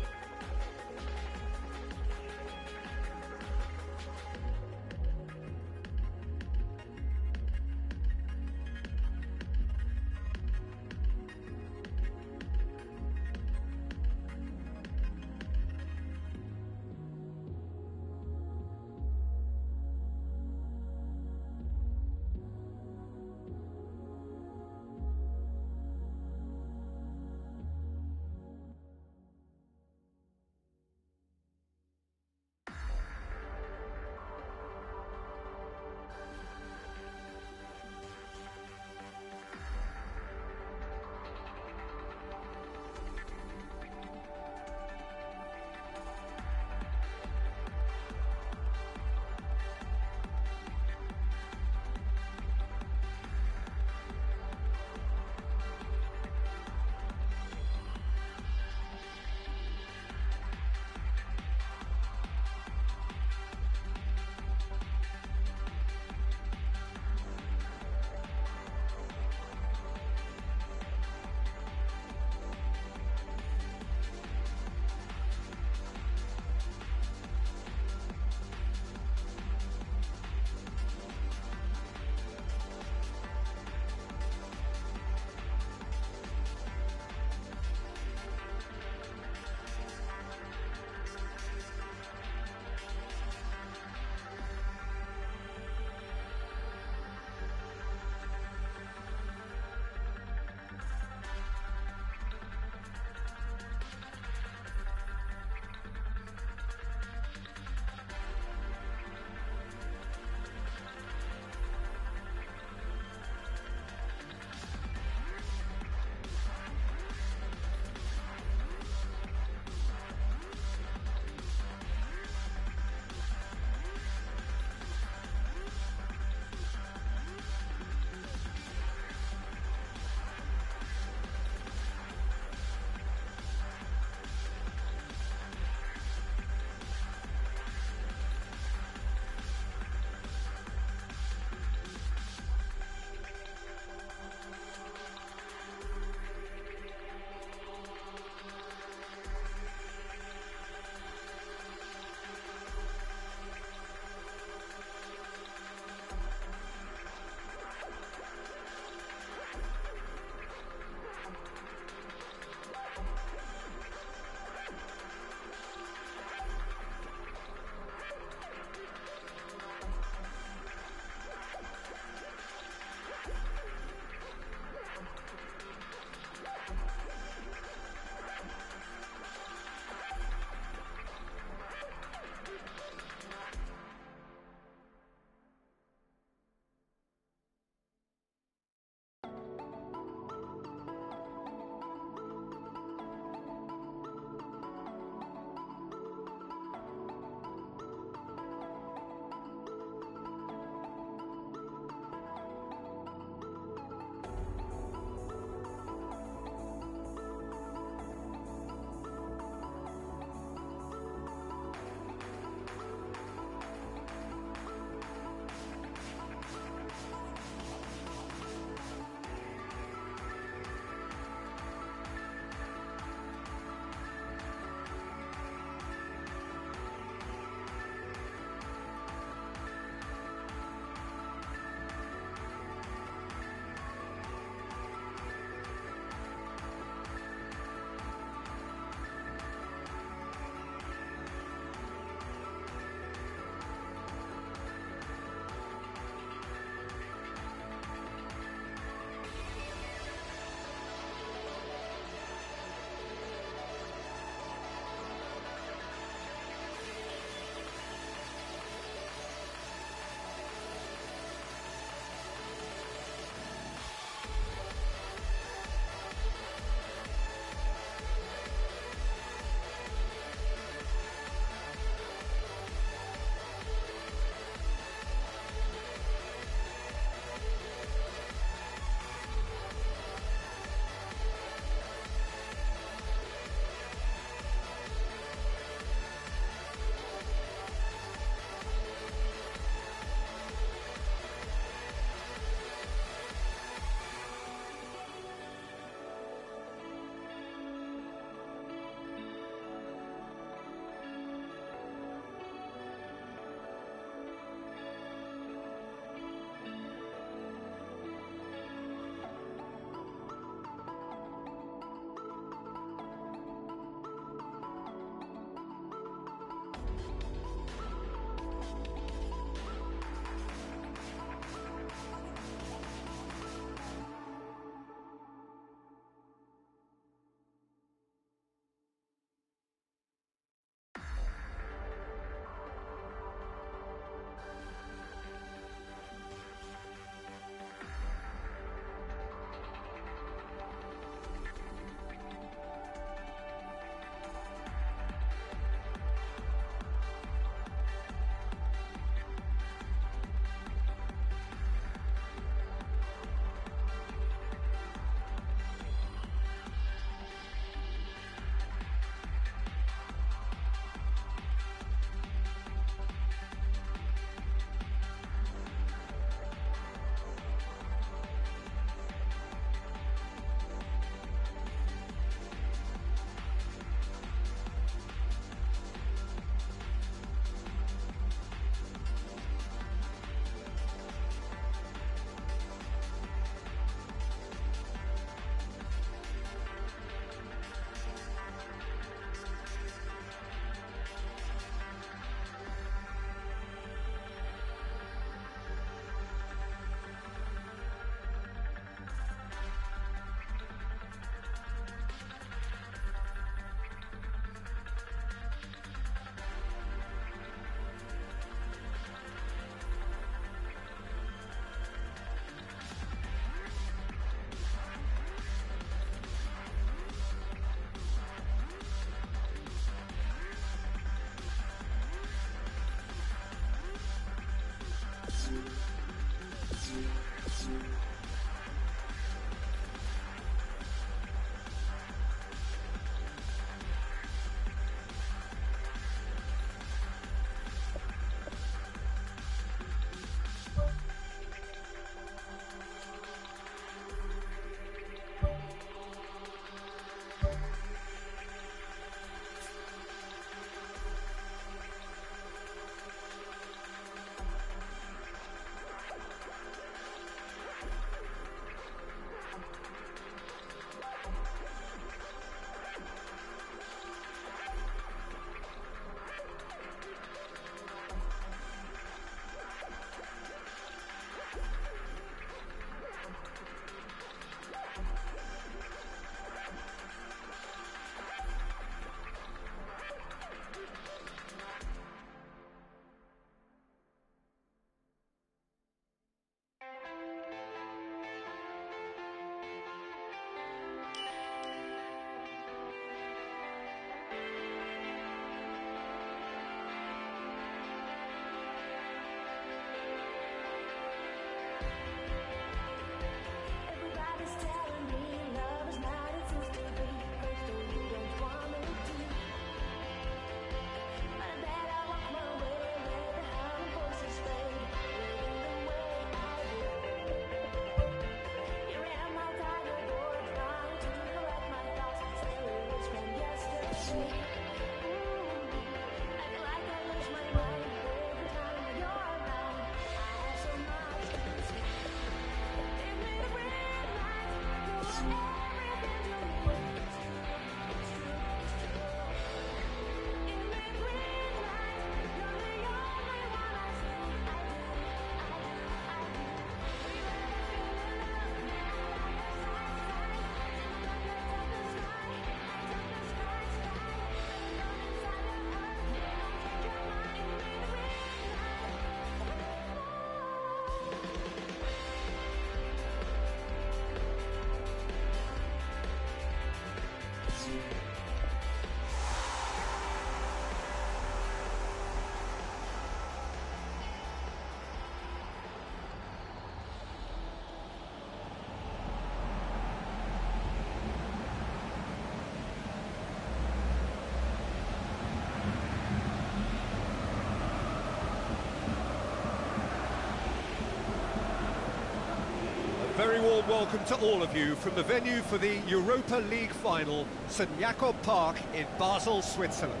very warm welcome to all of you from the venue for the Europa League final, St Jakob Park in Basel, Switzerland.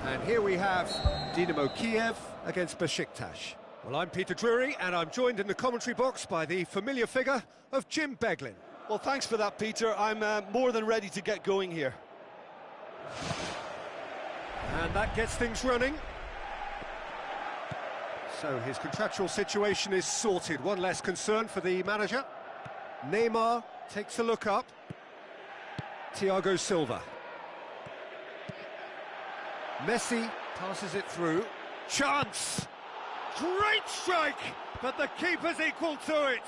And here we have Dynamo Kiev against Besiktas. Well, I'm Peter Drury, and I'm joined in the commentary box by the familiar figure of Jim Beglin. Well, thanks for that, Peter. I'm more than ready to get going here. And that gets things running. So his contractual situation is sorted. One less concern for the manager. Neymar takes a look up. Thiago Silva. Messi passes it through. Chance! Great strike! But the keeper's equal to it.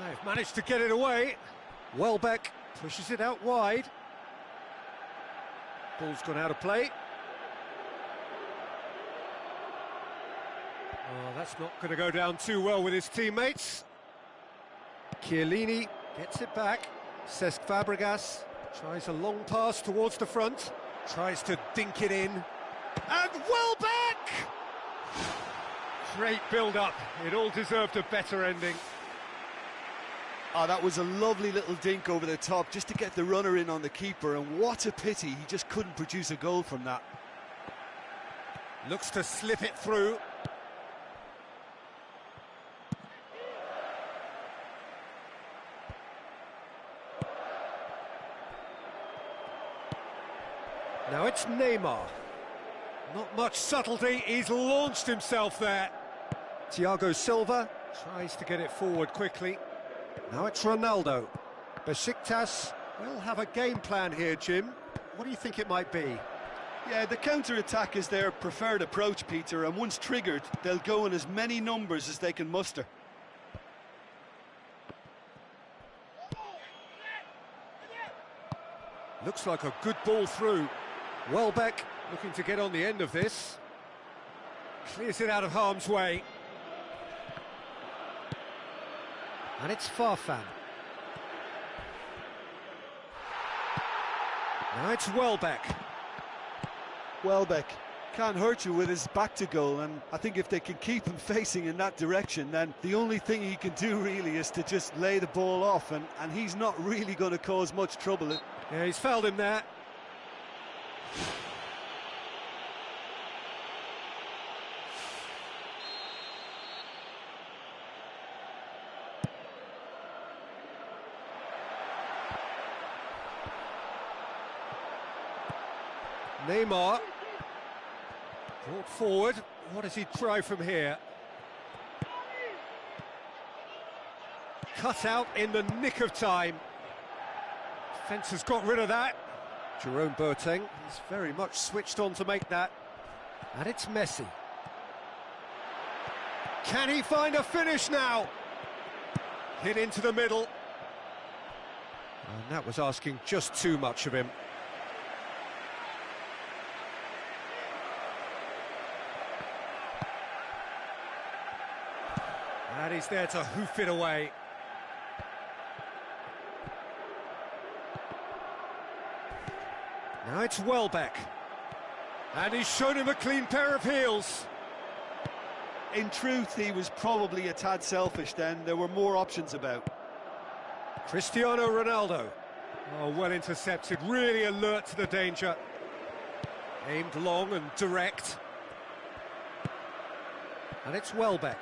They've managed to get it away. Welbeck pushes it out wide. Ball's gone out of play. Oh, that's not going to go down too well with his teammates. Chiellini gets it back. Cesc Fabregas tries a long pass towards the front. Tries to dink it in. And Welbeck! Great build-up. It all deserved a better ending. Oh, that was a lovely little dink over the top just to get the runner in on the keeper, and what a pity he just couldn't produce a goal from that. Looks to slip it through. Now it's Neymar. Not much subtlety, he's launched himself there. Thiago Silva tries to get it forward quickly. Now it's Ronaldo. Besiktas will have a game plan here, Jim. What do you think it might be? Yeah, the counter-attack is their preferred approach, Peter, and once triggered, they'll go in as many numbers as they can muster. Looks like a good ball through. Welbeck looking to get on the end of this. Clears it out of harm's way. And it's Farfan. Now it's Welbeck. Welbeck can't hurt you with his back to goal, and I think if they can keep him facing in that direction, then the only thing he can do really is to just lay the ball off, and he's not really going to cause much trouble. Yeah, he's fouled him there. Neymar brought forward. What does he try from here? Cut out in the nick of time. Defence has got rid of that. Jerome Boateng is very much switched on to make that. And it's Messi. Can he find a finish now? Hit into the middle. And that was asking just too much of him. And he's there to hoof it away. Now it's Welbeck. And he's shown him a clean pair of heels. In truth, he was probably a tad selfish then. There were more options about. Cristiano Ronaldo. Oh, well intercepted, really alert to the danger. Aimed long and direct. And it's Welbeck.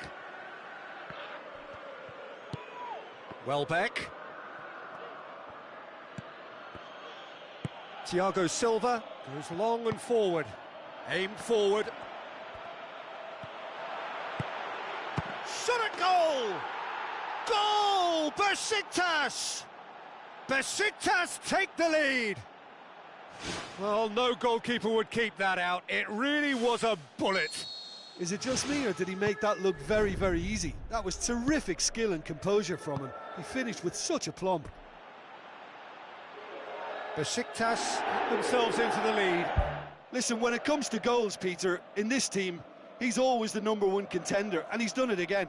Welbeck. Thiago Silva goes long and forward. Aimed forward. Shot at goal! Goal! Besiktas! Besiktas take the lead! Well, no goalkeeper would keep that out. It really was a bullet. Is it just me, or did he make that look very, very easy? That was terrific skill and composure from him. He finished with such aplomb. Besiktas get themselves into the lead. Listen, when it comes to goals, Peter, in this team, he's always the #1 contender, and he's done it again.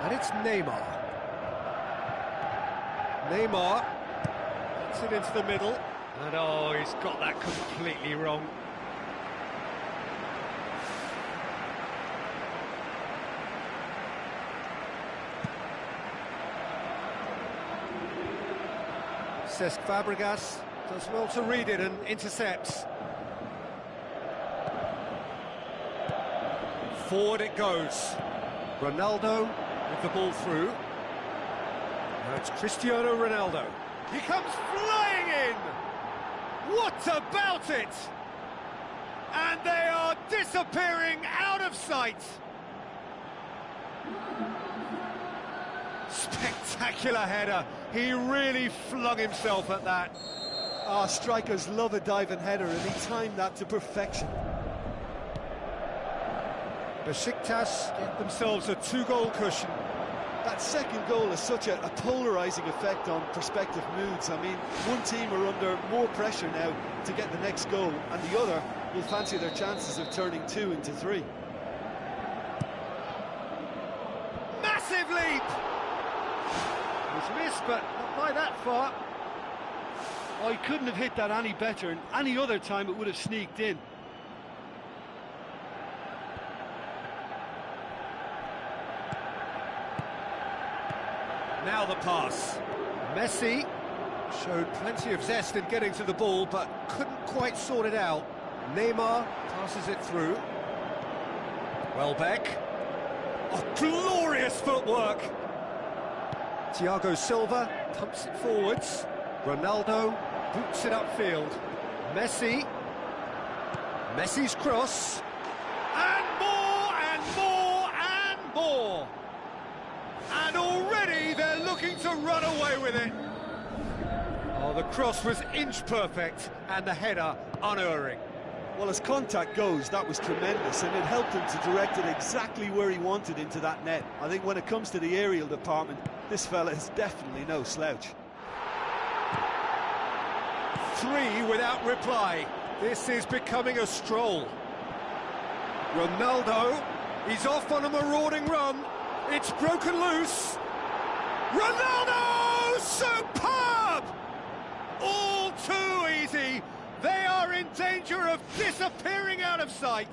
And it's Neymar. Neymar puts it into the middle. And oh, he's got that completely wrong. Cesc Fabregas does well to read it and intercepts. Forward it goes. Ronaldo with the ball through. Now it's Cristiano Ronaldo. He comes flying in! What about it? And they are disappearing out of sight. Spectacular header. He really flung himself at that. Strikers love a diving header, and he timed that to perfection. Besiktas get themselves a 2-goal cushion. That second goal has such a polarising effect on prospective moods. I mean, one team are under more pressure now to get the next goal, and the other will fancy their chances of turning 2 into 3. Massive leap! It was missed, but not by that far. Oh, he couldn't have hit that any better, and any other time it would have sneaked in. Now the pass. Messi showed plenty of zest in getting to the ball, but couldn't quite sort it out. Neymar passes it through. Welbeck. Oh, glorious footwork! Thiago Silva pumps it forwards. Ronaldo boots it upfield. Messi. Messi's cross. And more, and more, and more! And already they're looking to run away with it. Oh, the cross was inch perfect and the header unerring. Well, as contact goes, that was tremendous, and it helped him to direct it exactly where he wanted into that net. I think when it comes to the aerial department, this fella is definitely no slouch. 3 without reply. This is becoming a stroll. Ronaldo, he's off on a marauding run. It's broken loose. Ronaldo! Superb! All too easy. They are in danger of disappearing out of sight.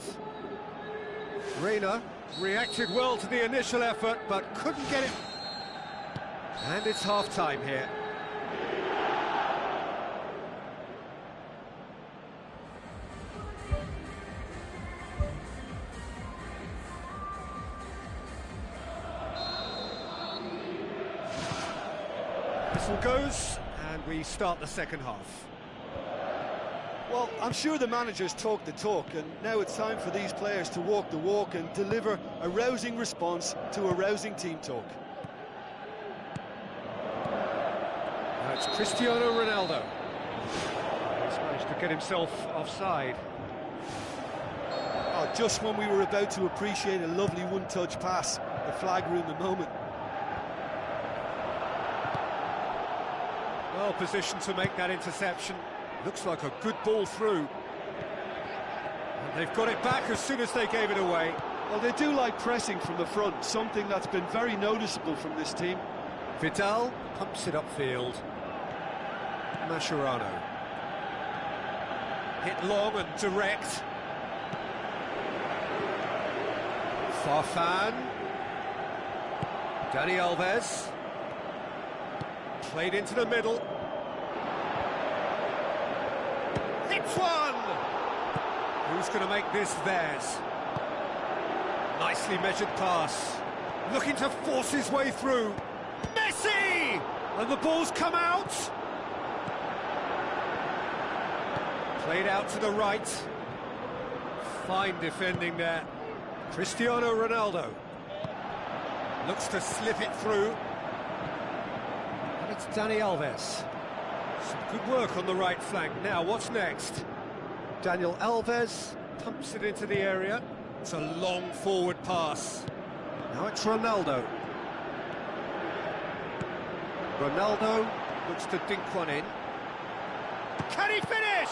Reina reacted well to the initial effort, but couldn't get it. And it's half-time here. Whistle goes, and we start the second half. Well, I'm sure the managers talk the talk, and now it's time for these players to walk the walk and deliver a rousing response to a rousing team talk. Now it's Cristiano Ronaldo. He's managed to get himself offside. Oh, just when we were about to appreciate a lovely one-touch pass, the flag ruined the moment. Well positioned to make that interception. Looks like a good ball through. And they've got it back as soon as they gave it away. Well, they do like pressing from the front, something that's been very noticeable from this team. Vidal pumps it upfield. Mascherano. Hit long and direct. Farfan. Dani Alves. Played into the middle. Hits one! Who's going to make this theirs? Nicely measured pass. Looking to force his way through. Messi! And the ball's come out. Played out to the right. Fine defending there. Cristiano Ronaldo. Looks to slip it through. And it's Dani Alves. Some good work on the right flank. Now, what's next? Daniel Alves pumps it into the area. It's a long forward pass. Now it's Ronaldo. Ronaldo looks to dink one in. Can he finish?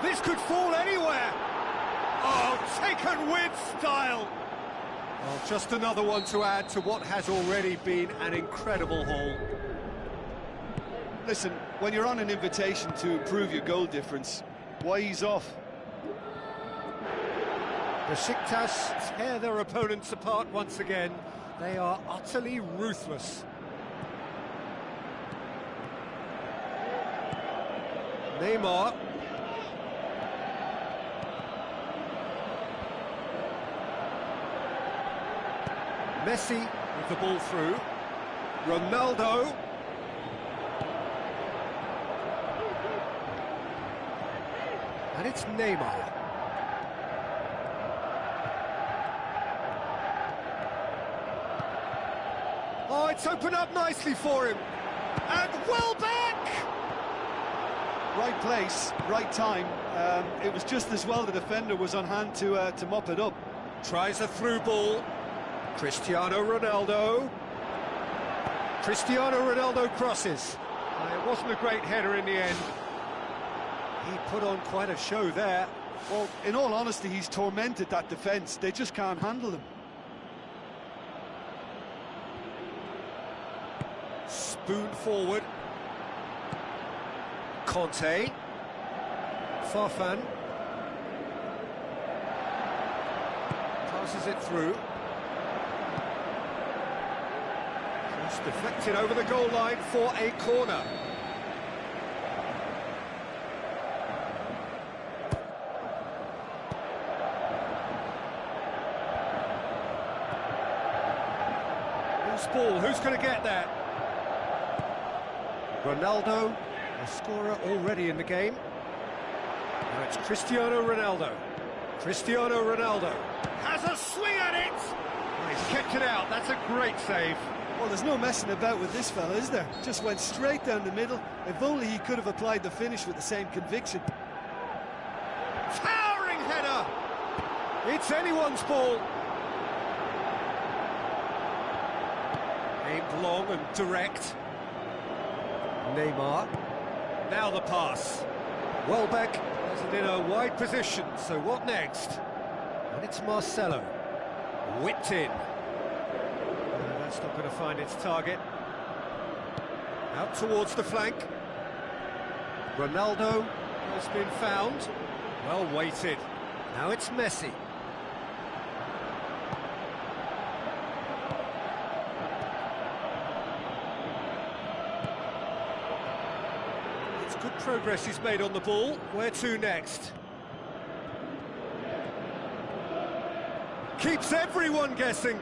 This could fall anywhere. Oh, taken with style. Well, just another one to add to what has already been an incredible haul. Listen, when you're on an invitation to improve your goal difference, why ease off? Besiktas tear their opponents apart once again. They are utterly ruthless. Neymar. Messi with the ball through. Ronaldo. And it's Neymar. Oh, it's opened up nicely for him. And well back! Right place, right time. It was just as well the defender was on hand to mop it up. Tries a through ball. Cristiano Ronaldo. Cristiano Ronaldo crosses. It wasn't a great header in the end. He put on quite a show there. Well, in all honesty, he's tormented that defence. They just can't handle him. Spoon forward. Conte. Farfan. Passes it through. Just deflected over the goal line for a corner. Loose ball, who's going to get there? Ronaldo, a scorer already in the game. Now it's Cristiano Ronaldo. Cristiano Ronaldo has a swing at it! Oh, he's kept it out, that's a great save. Well, there's no messing about with this fella, is there? Just went straight down the middle. If only he could have applied the finish with the same conviction. Towering header! It's anyone's ball. Aimed long and direct. Neymar. Now the pass. Welbeck has it in a wide position, so what next? And it's Marcelo. Whipped in. That's not going to find its target. Out towards the flank. Ronaldo has been found. Well weighted. Now it's Messi. It's good progress he's made on the ball. Where to next? Keeps everyone guessing.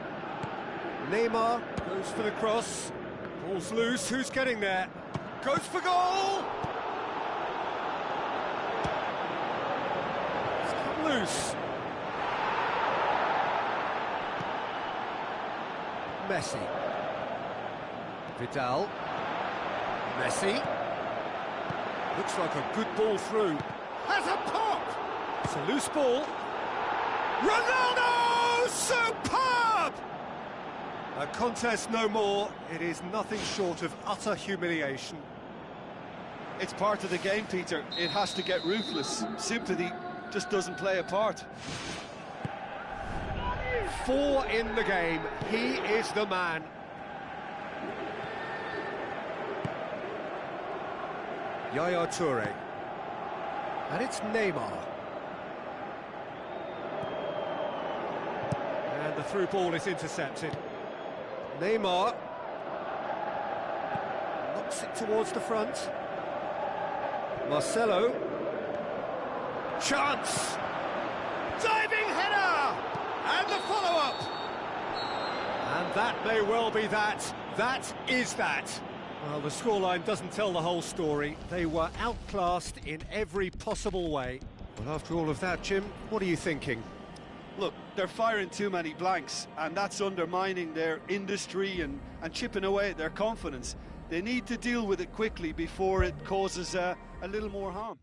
Neymar goes for the cross. Ball's loose. Who's getting there? Goes for goal! It's come loose. Messi. Vidal. Messi. Looks like a good ball through. Has a pop! It's a loose ball. Ronaldo! Superb! A contest no more. It is nothing short of utter humiliation. It's part of the game, Peter. It has to get ruthless. Sympathy just doesn't play a part. 4 in the game. He is the man. Yaya Toure. And it's Neymar. And the through ball is intercepted. Neymar knocks it towards the front. Marcelo. Chance! Diving header! And the follow-up! And that may well be that. That is that. Well, the scoreline doesn't tell the whole story. They were outclassed in every possible way. Well, after all of that, Jim, what are you thinking? Look, they're firing too many blanks, and that's undermining their industry and chipping away at their confidence. They need to deal with it quickly before it causes a little more harm.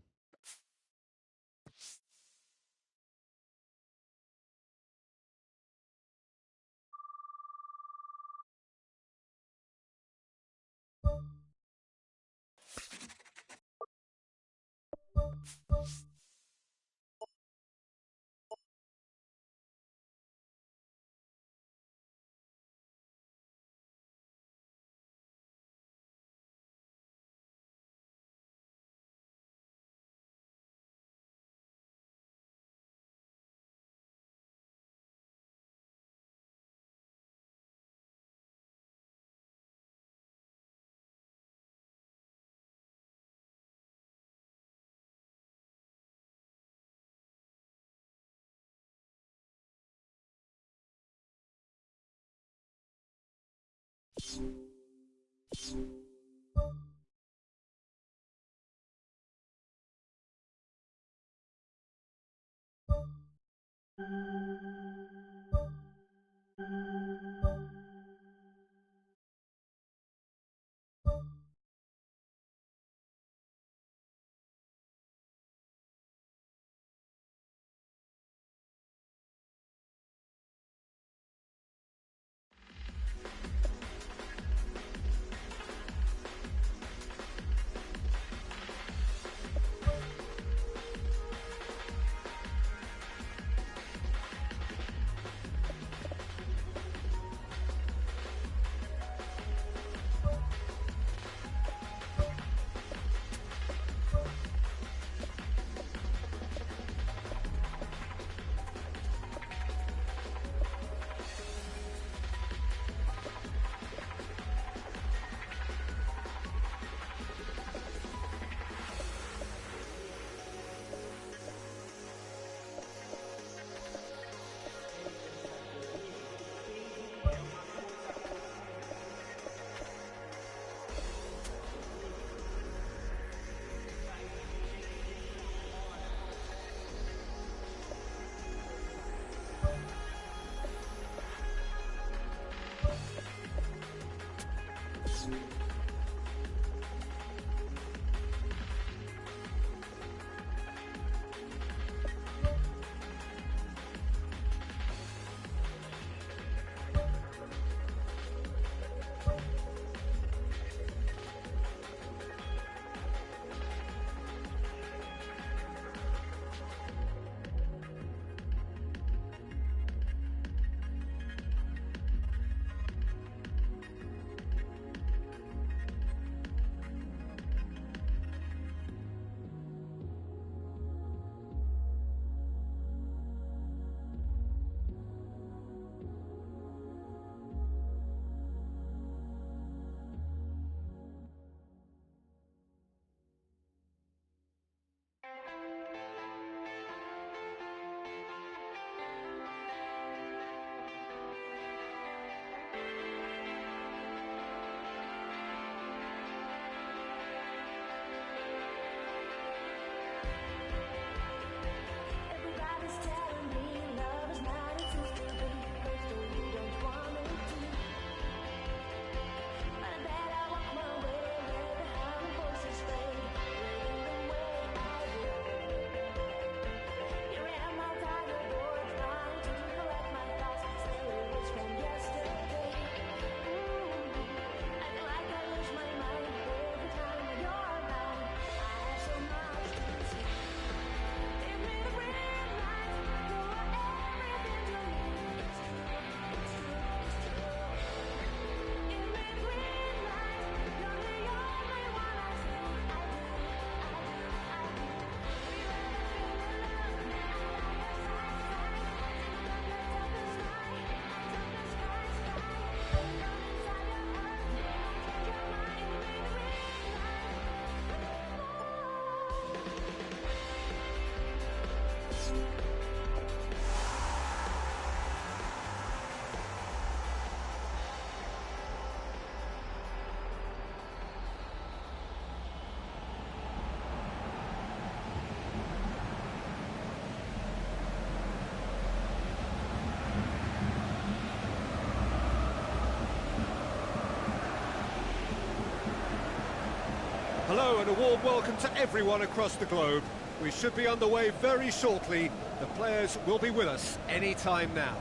Hello and a warm welcome to everyone across the globe. We should be underway very shortly. The players will be with us any time now.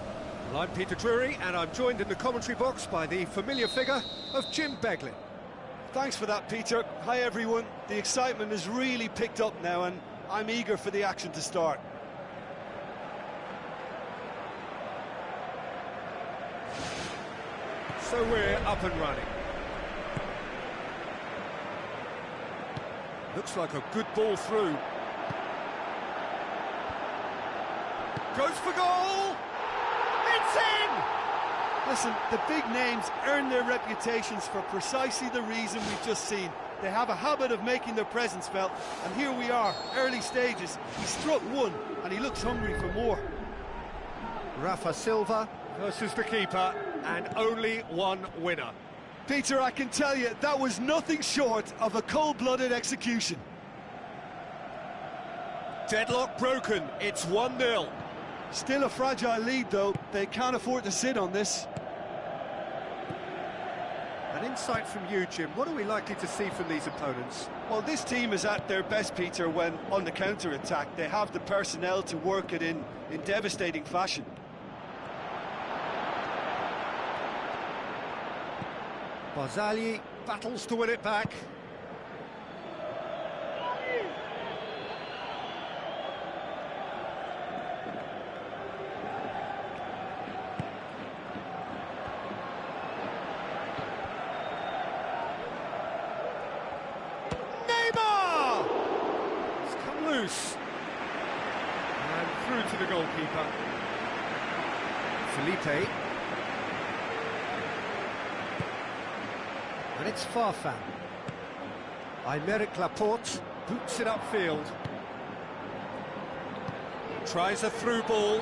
Well, I'm Peter Drury and I'm joined in the commentary box by the familiar figure of Jim Beglin. Thanks for that, Peter. Hi, everyone. The excitement has really picked up now and I'm eager for the action to start. So we're up and running. Looks like a good ball through. Goes for goal! It's in! Listen, the big names earn their reputations for precisely the reason we've just seen. They have a habit of making their presence felt, and here we are, early stages. He struck one, and he looks hungry for more. Rafa Silva versus the keeper, and only one winner. Peter, I can tell you, that was nothing short of a cold-blooded execution. Deadlock broken, it's 1-0. Still a fragile lead, though. They can't afford to sit on this. An insight from you, Jim. What are we likely to see from these opponents? Well, this team is at their best, Peter, when on the counter-attack. They have the personnel to work it in devastating fashion. Barzagli battles to win it back. Loose and through to the goalkeeper. Felipe, and it's Farfan. Aymeric Laporte boots it upfield. Tries a through ball.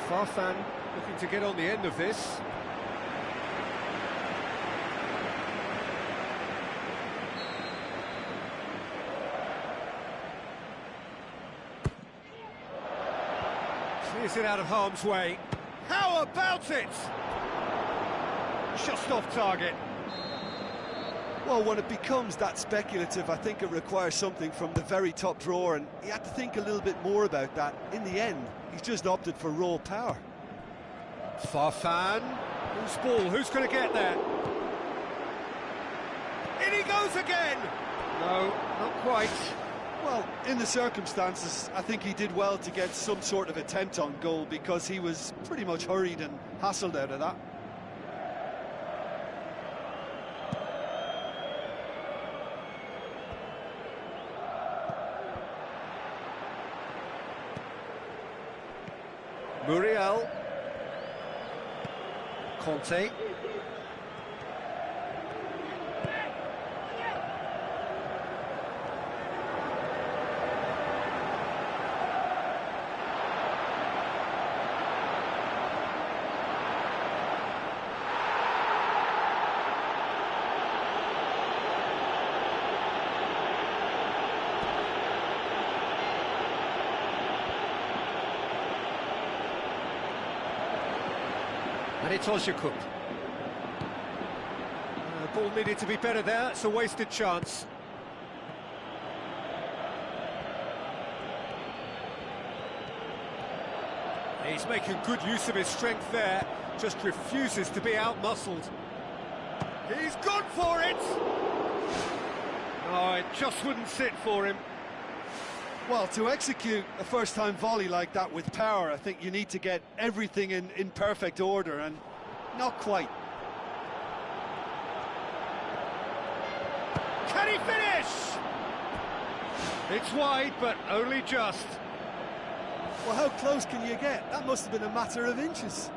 Farfan looking to get on the end of this. Clears it out of harm's way. How about it? Just off target. Well, when it becomes that speculative, I think it requires something from the very top drawer, and he had to think a little bit more about that. In the end, he's just opted for raw power. Farfan. Who's ball? Who's going to get there? In he goes again! No, not quite. Well, in the circumstances, I think he did well to get some sort of attempt on goal, because he was pretty much hurried and hassled out of that. Muriel. Conte. And it's Ozyakup. The ball needed to be better there, it's a wasted chance. He's making good use of his strength there, just refuses to be out-muscled. He's gone for it! Oh, it just wouldn't sit for him. Well, to execute a first-time volley like that with power, I think you need to get everything in perfect order, and not quite. Can he finish? It's wide, but only just. Well, how close can you get? That must have been a matter of inches.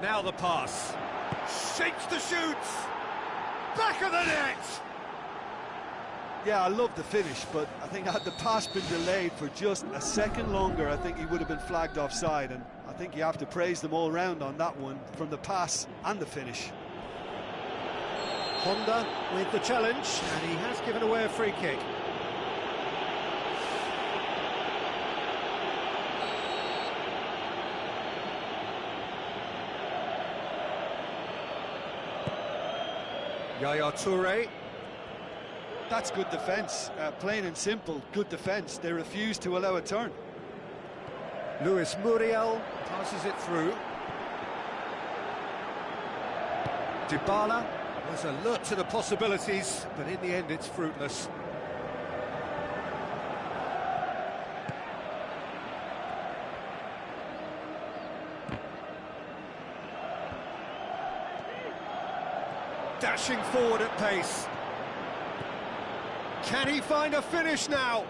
Now the pass. Shakes the shoots! Back of the net! Yeah, I love the finish, but I think had the pass been delayed for just a second longer, I think he would have been flagged offside, and I think you have to praise them all round on that one, from the pass and the finish. Honda with the challenge, and he has given away a free kick. Yaya Toure. That's good defence, plain and simple, good defence. They refuse to allow a turn. Luis Muriel passes it through. Dybala was alert to the possibilities, but in the end it's fruitless. Dashing forward at pace. Can he find a finish now?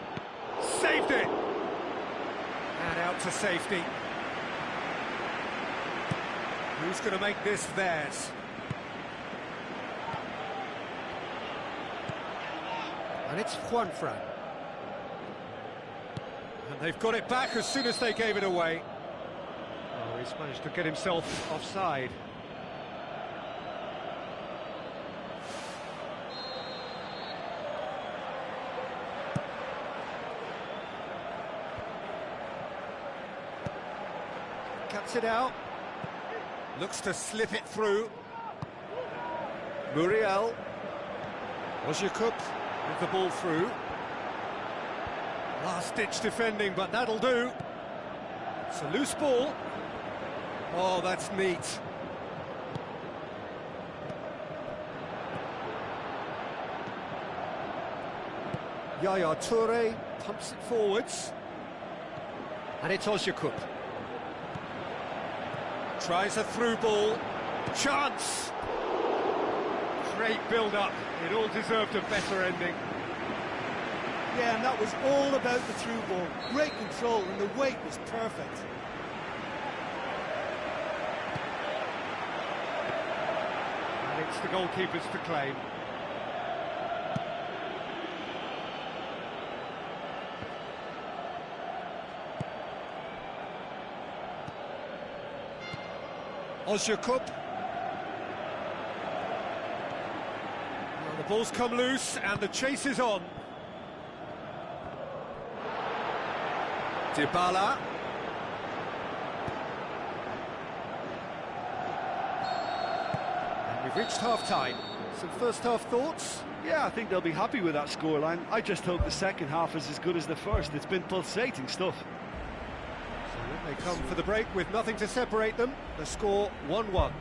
Saved it! And out to safety. Who's going to make this theirs? And it's Juanfran. And they've got it back as soon as they gave it away. Oh, he's managed to get himself offside. cuts it out. Looks to slip it through. Muriel. Ozyakup with the ball through. Last-ditch defending, but that'll do. It's a loose ball. Oh, that's neat. Yaya Toure pumps it forwards. And it's Ozyakup. Tries a through ball. Chance! Great build-up. It all deserved a better ending. Yeah, and that was all about the through ball. Great control, and the weight was perfect. And it's the goalkeepers to claim. Ozyakup. Well, the ball's come loose and the chase is on. Dybala. And we've reached half-time. Some first-half thoughts? Yeah, I think they'll be happy with that scoreline. I just hope the second half is as good as the first. It's been pulsating stuff. So they come for the break with nothing to separate them. The score 1-1.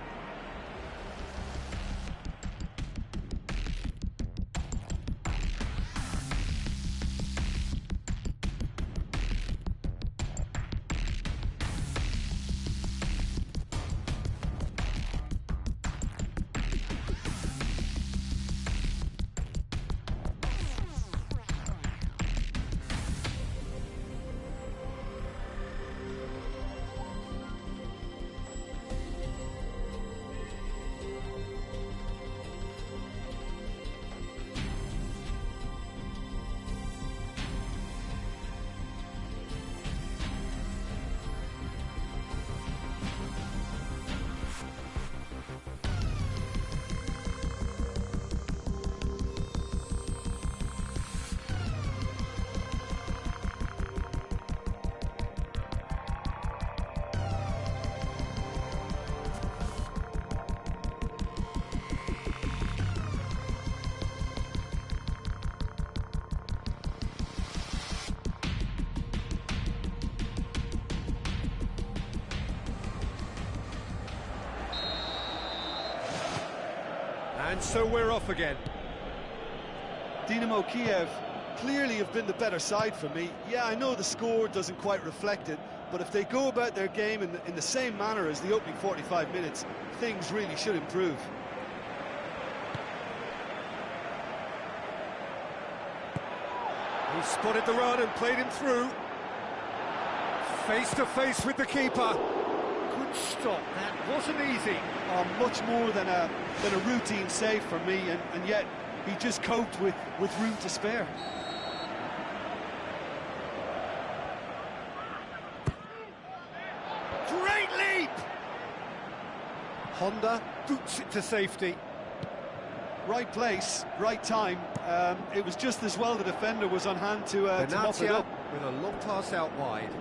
And so we're off again. Dynamo Kiev clearly have been the better side for me. Yeah, I know the score doesn't quite reflect it, but if they go about their game in the same manner as the opening 45 minutes, things really should improve. He spotted the run and played him through. Face to face with the keeper. Good stop, that wasn't easy. Much more than a routine save for me, and yet he just coped with room to spare. Great leap! Honda boots it to safety. Right place, right time. It was just as well the defender was on hand to mop it up. With a long pass out wide.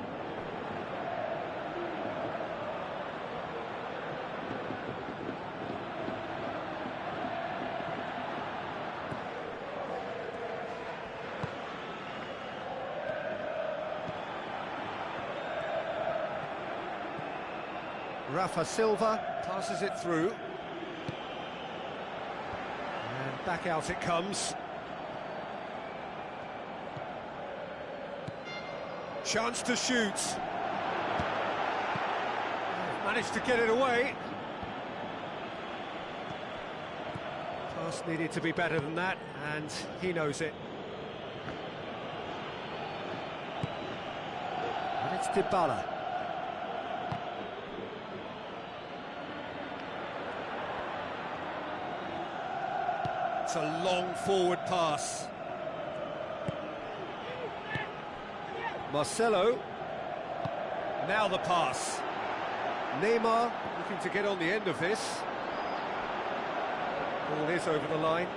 Rafa Silva passes it through. And back out it comes. Chance to shoot. Managed to get it away. Pass needed to be better than that, and he knows it. And it's Dybala. It's a long forward pass. Marcelo. Now the pass. Neymar looking to get on the end of this. Ball is over the line.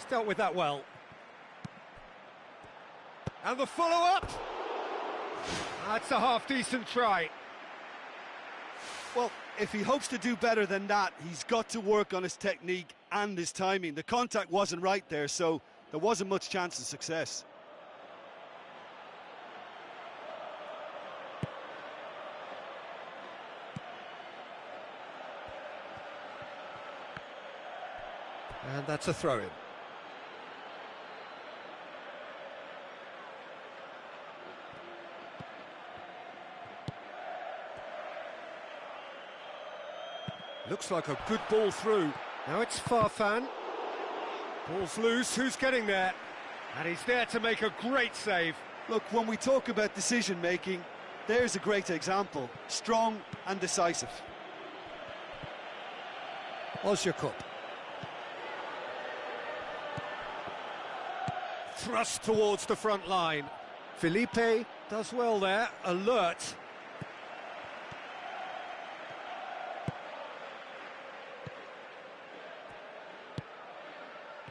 He's dealt with that well. And the follow-up! That's a half-decent try. Well, if he hopes to do better than that, he's got to work on his technique and his timing. The contact wasn't right there, so there wasn't much chance of success. And that's a throw-in. Looks like a good ball through. Now it's Farfan. Ball's loose, who's getting there? And he's there to make a great save. Look, when we talk about decision-making, there's a great example. Strong and decisive. Ozyakup. Thrust towards the front line. Felipe does well there, alert.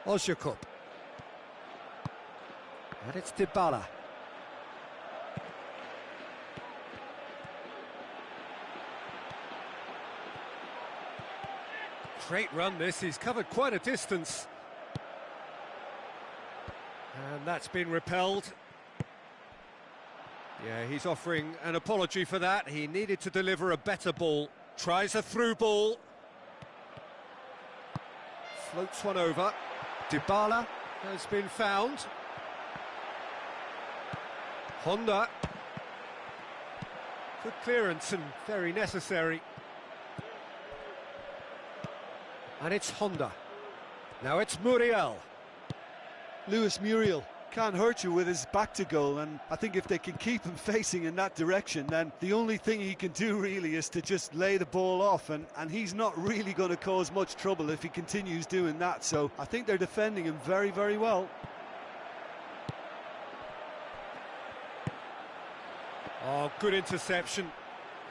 Ozyakup. And it's Dybala. Great run this, he's covered quite a distance. And that's been repelled. Yeah, he's offering an apology for that. He needed to deliver a better ball. Tries a through ball. Floats one over. Dybala has been found. Honda. Good clearance and very necessary. And it's Honda. Now it's Muriel. Luis Muriel can't hurt you with his back to goal, and I think if they can keep him facing in that direction, then the only thing he can do really is to just lay the ball off, and he's not really going to cause much trouble if he continues doing that, so I think they're defending him very, very well. Oh, good interception.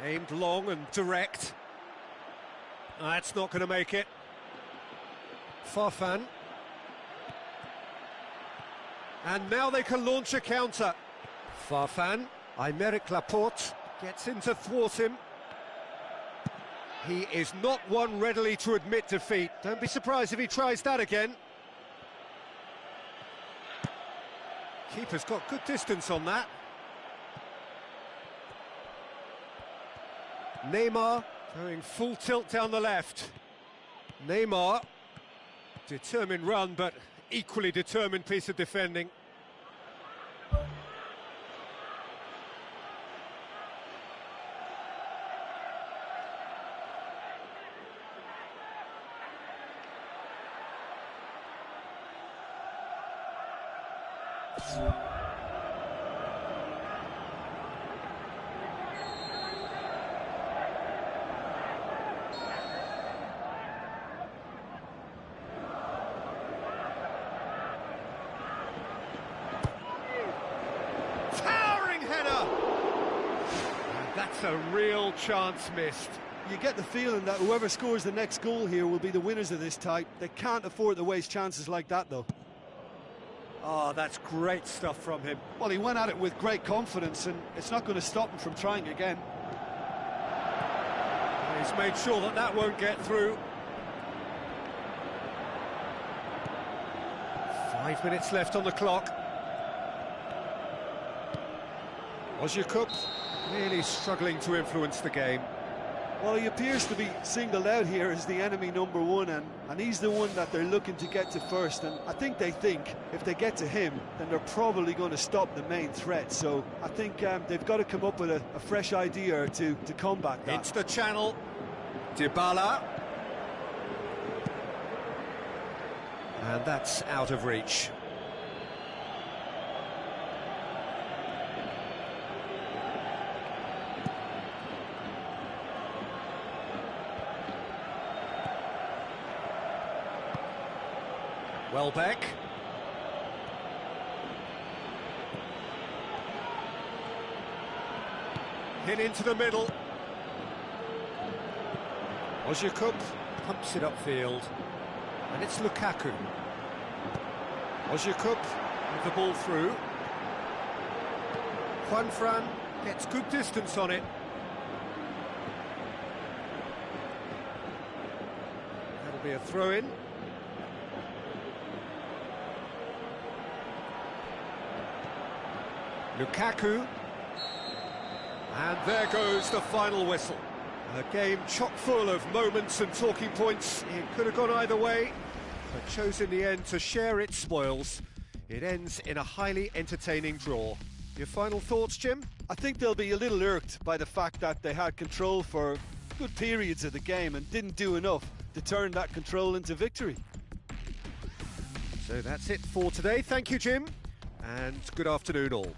Aimed long and direct. That's not going to make it. Farfan. And now they can launch a counter. Farfan, Aymeric Laporte gets in to thwart him. He is not one readily to admit defeat. Don't be surprised if he tries that again. Keeper's got good distance on that. Neymar going full tilt down the left. Neymar, determined run, but equally determined piece of defending. That's a real chance missed. You get the feeling that whoever scores the next goal here will be the winners of this type. They can't afford to waste chances like that, though. Oh, that's great stuff from him. Well, he went at it with great confidence, and it's not going to stop him from trying again. He's made sure that that won't get through. 5 minutes left on the clock. Ozyakup really struggling to influence the game. Well, he appears to be singled out here as the enemy number one, and he's the one that they're looking to get to first, and I think they think if they get to him, then they're probably going to stop the main threat, so I think they've got to come up with a fresh idea to combat that. It's the channel. Dybala. And that's out of reach. Welbeck. Hit into the middle. Ozyakup pumps it upfield. And it's Lukaku. Ojukup with the ball through. Juanfran gets good distance on it. That'll be a throw-in. Lukaku. And there goes the final whistle. A game chock full of moments and talking points. It could have gone either way, but chose in the end to share its spoils. It ends in a highly entertaining draw. Your final thoughts, Jim? I think they'll be a little irked by the fact that they had control for good periods of the game and didn't do enough to turn that control into victory. So that's it for today. Thank you, Jim, and good afternoon all.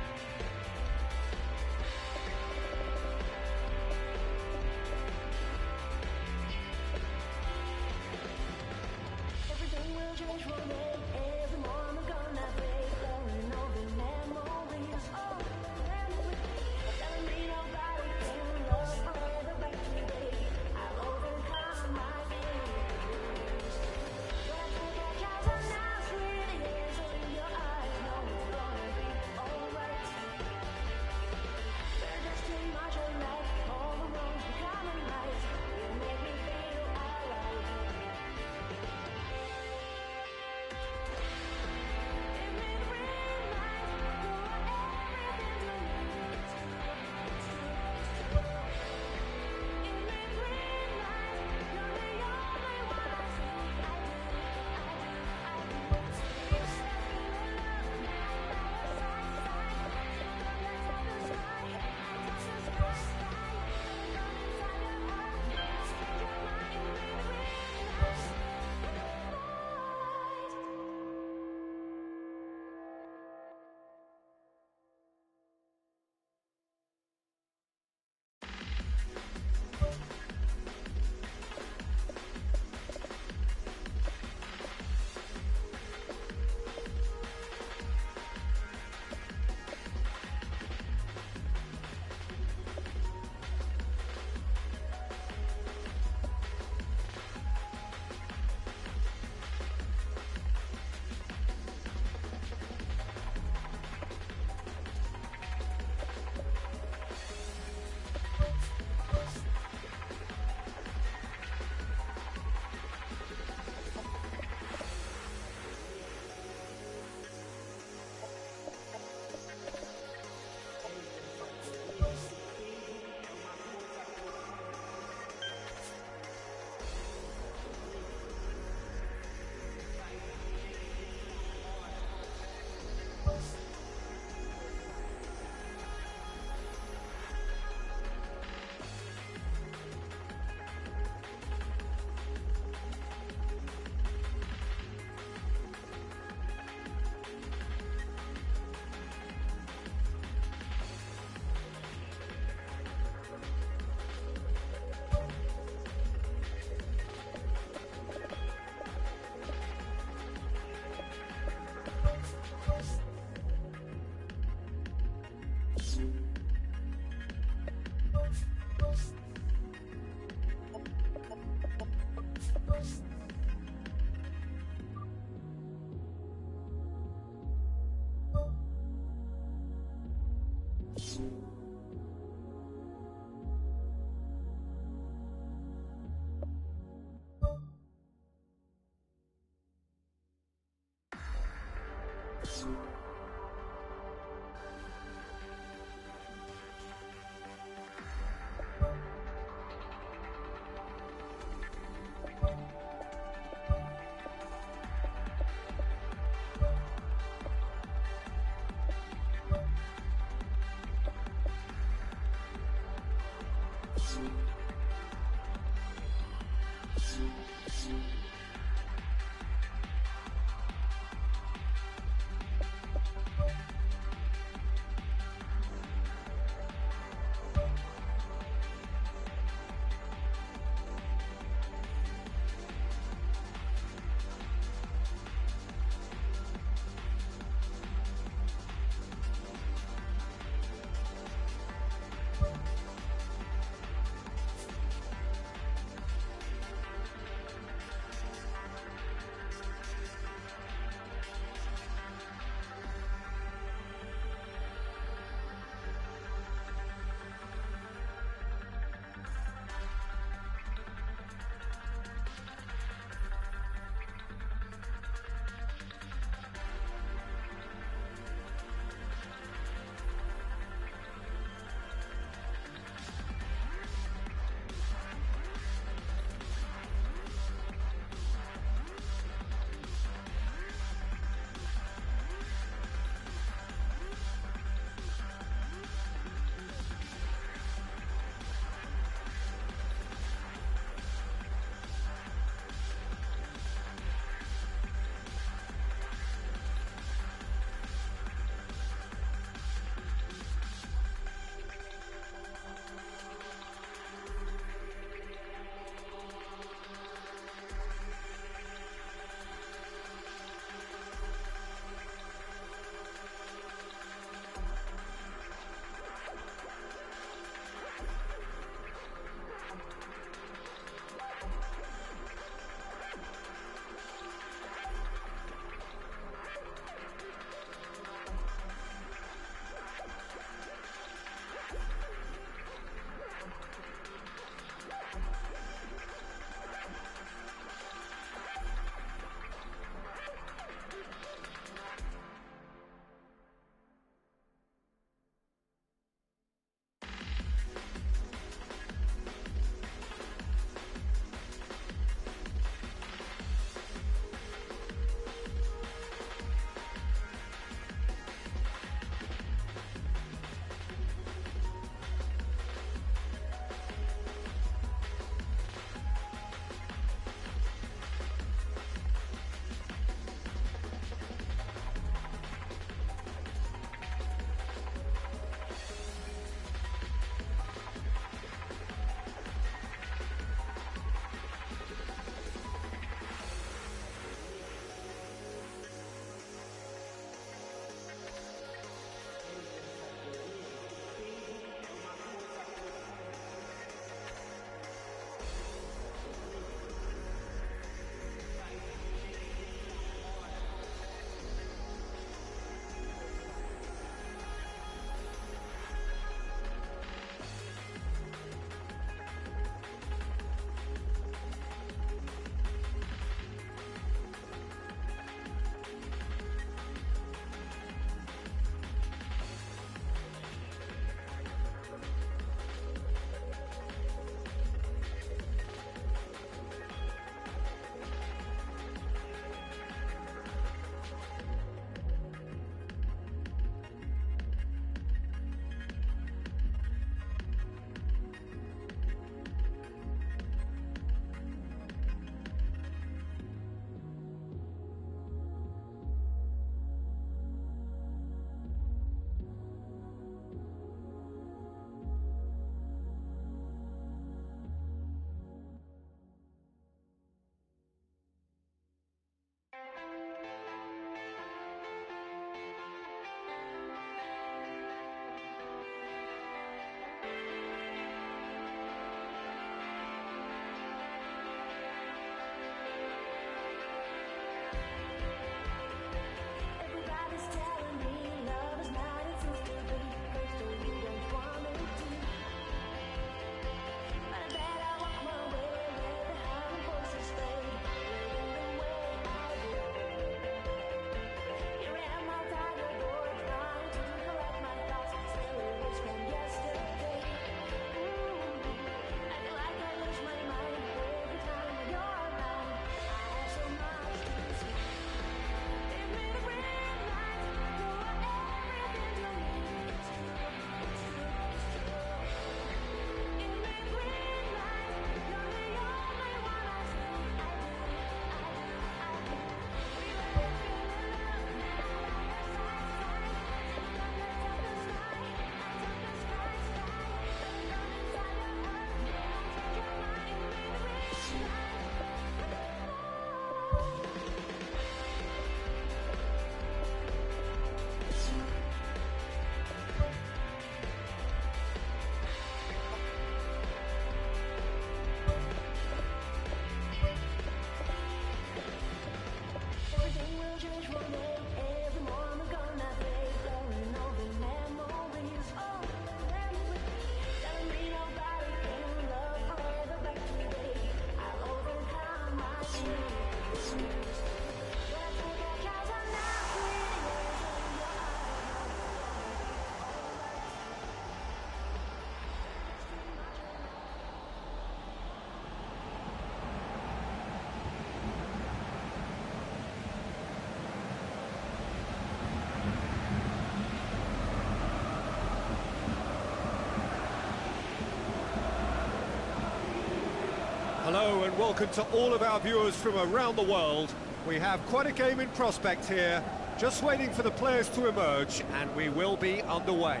Hello and welcome to all of our viewers from around the world. We have quite a game in prospect here, just waiting for the players to emerge, and we will be underway.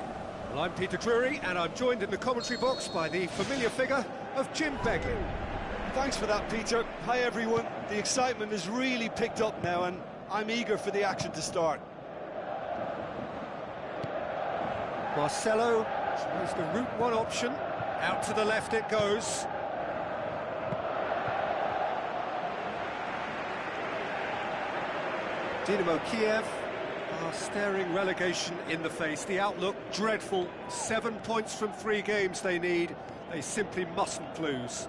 Well, I'm Peter Drury, and I'm joined in the commentary box by the familiar figure of Jim Beglin. Thanks for that, Peter. Hi, everyone. The excitement has really picked up now, and I'm eager for the action to start. Marcelo tries the route one option. Out to the left it goes. Dynamo Kiev are staring relegation in the face. The outlook dreadful. 7 points from 3 games they need. They simply mustn't lose.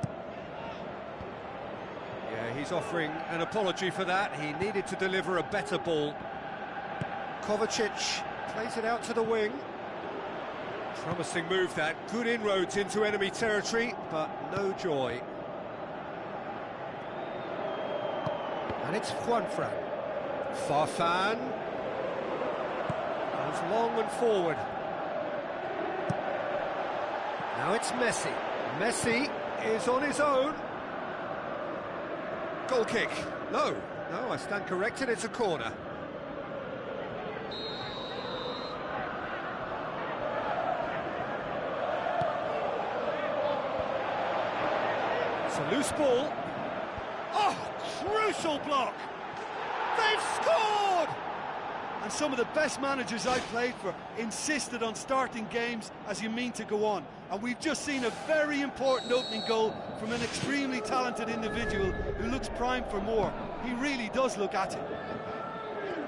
Yeah, he's offering an apology for that. He needed to deliver a better ball. Kovacic plays it out to the wing. Promising move that. Good inroads into enemy territory, but no joy. And it's Juanfran. Farfan goes long and forward. Now it's Messi. Messi is on his own. Goal kick. No, I stand corrected, it's a corner. It's a loose ball. Oh, crucial block! They've scored! And some of the best managers I've played for insisted on starting games as you mean to go on. And we've just seen a very important opening goal from an extremely talented individual who looks primed for more. He really does look at it.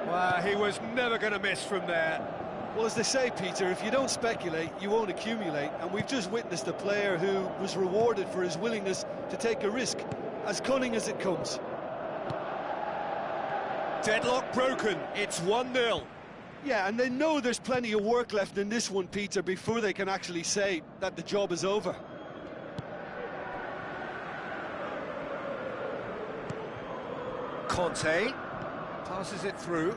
Well, he was never going to miss from there. Well, as they say, Peter, if you don't speculate, you won't accumulate. And we've just witnessed a player who was rewarded for his willingness to take a risk, as cunning as it comes. Deadlock broken, it's 1-0. Yeah, and they know there's plenty of work left in this one, Peter, before they can actually say that the job is over. Conte passes it through.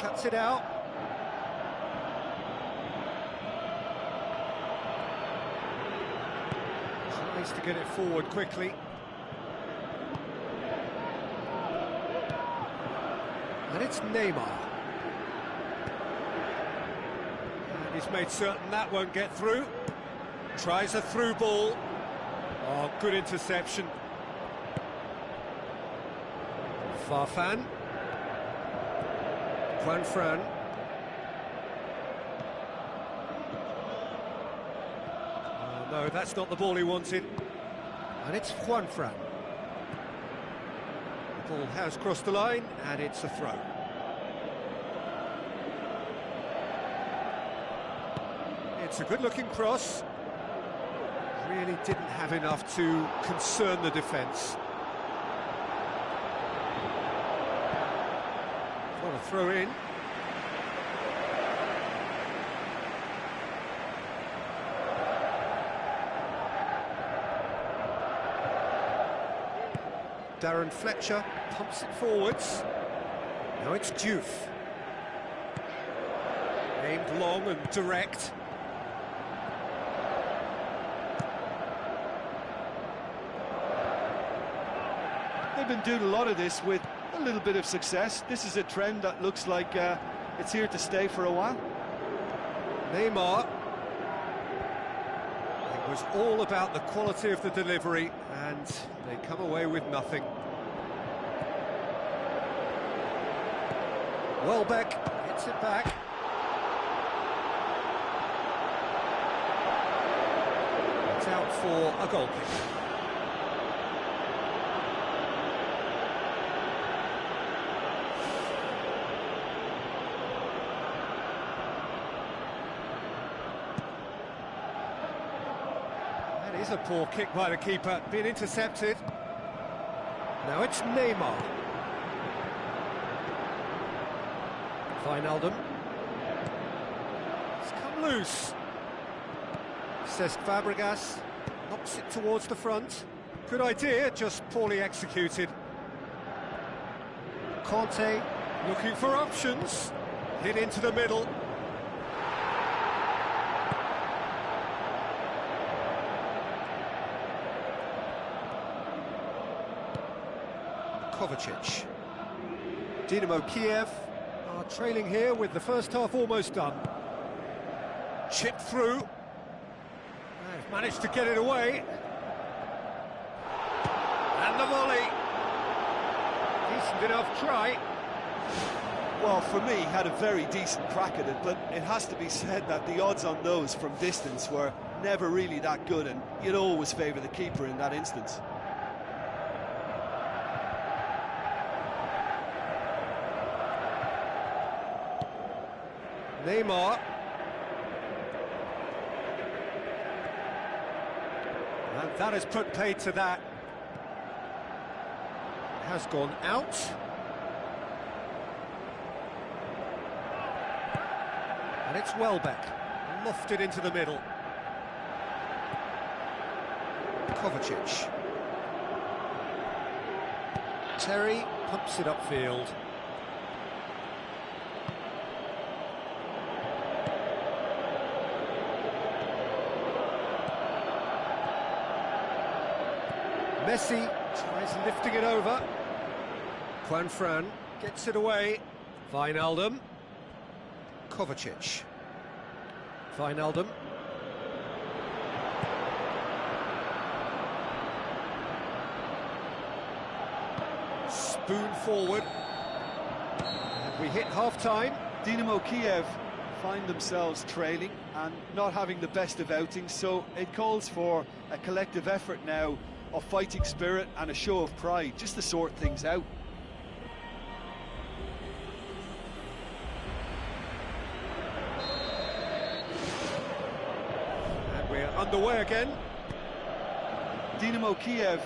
Cuts it out. Tries to get it forward quickly. And it's Neymar. And he's made certain that won't get through. Tries a through ball. Oh, good interception. Farfan. Juanfran. Oh, no, that's not the ball he wanted. And it's Juanfran. Ball has crossed the line, and it's a throw. It's a good-looking cross. Really didn't have enough to concern the defence. What a throw in. Darren Fletcher pumps it forwards. Now it's Diouf. Aimed long and direct. They've been doing a lot of this with a little bit of success. This is a trend that looks like it's here to stay for a while. Neymar. It was all about the quality of the delivery, and they come away with nothing. Welbeck hits it back. It's out for a goal kick. That is a poor kick by the keeper, being intercepted. Now it's Neymar. Wijnaldum. It's come loose. Cesc Fabregas knocks it towards the front. Good idea, just poorly executed. Conte looking for options. Hit into the middle. Kovacic. Dynamo Kiev are trailing here with the first half almost done. Chipped through. They've managed to get it away. And the volley. Decent enough try. Well, for me, had a very decent crack at it, but it has to be said that the odds on those from distance were never really that good, and you'd always favour the keeper in that instance. Neymar. And that has put paid to that. Has gone out. And it's Welbeck, lofted into the middle. Kovacic. Terry pumps it upfield. Messi tries lifting it over. Juanfran gets it away. Wijnaldum. Kovacic. Wijnaldum. Spoon forward. And we hit half-time. Dynamo Kiev find themselves trailing and not having the best of outings, so it calls for a collective effort now of fighting spirit and a show of pride, just to sort things out. And we're underway again. Dynamo Kiev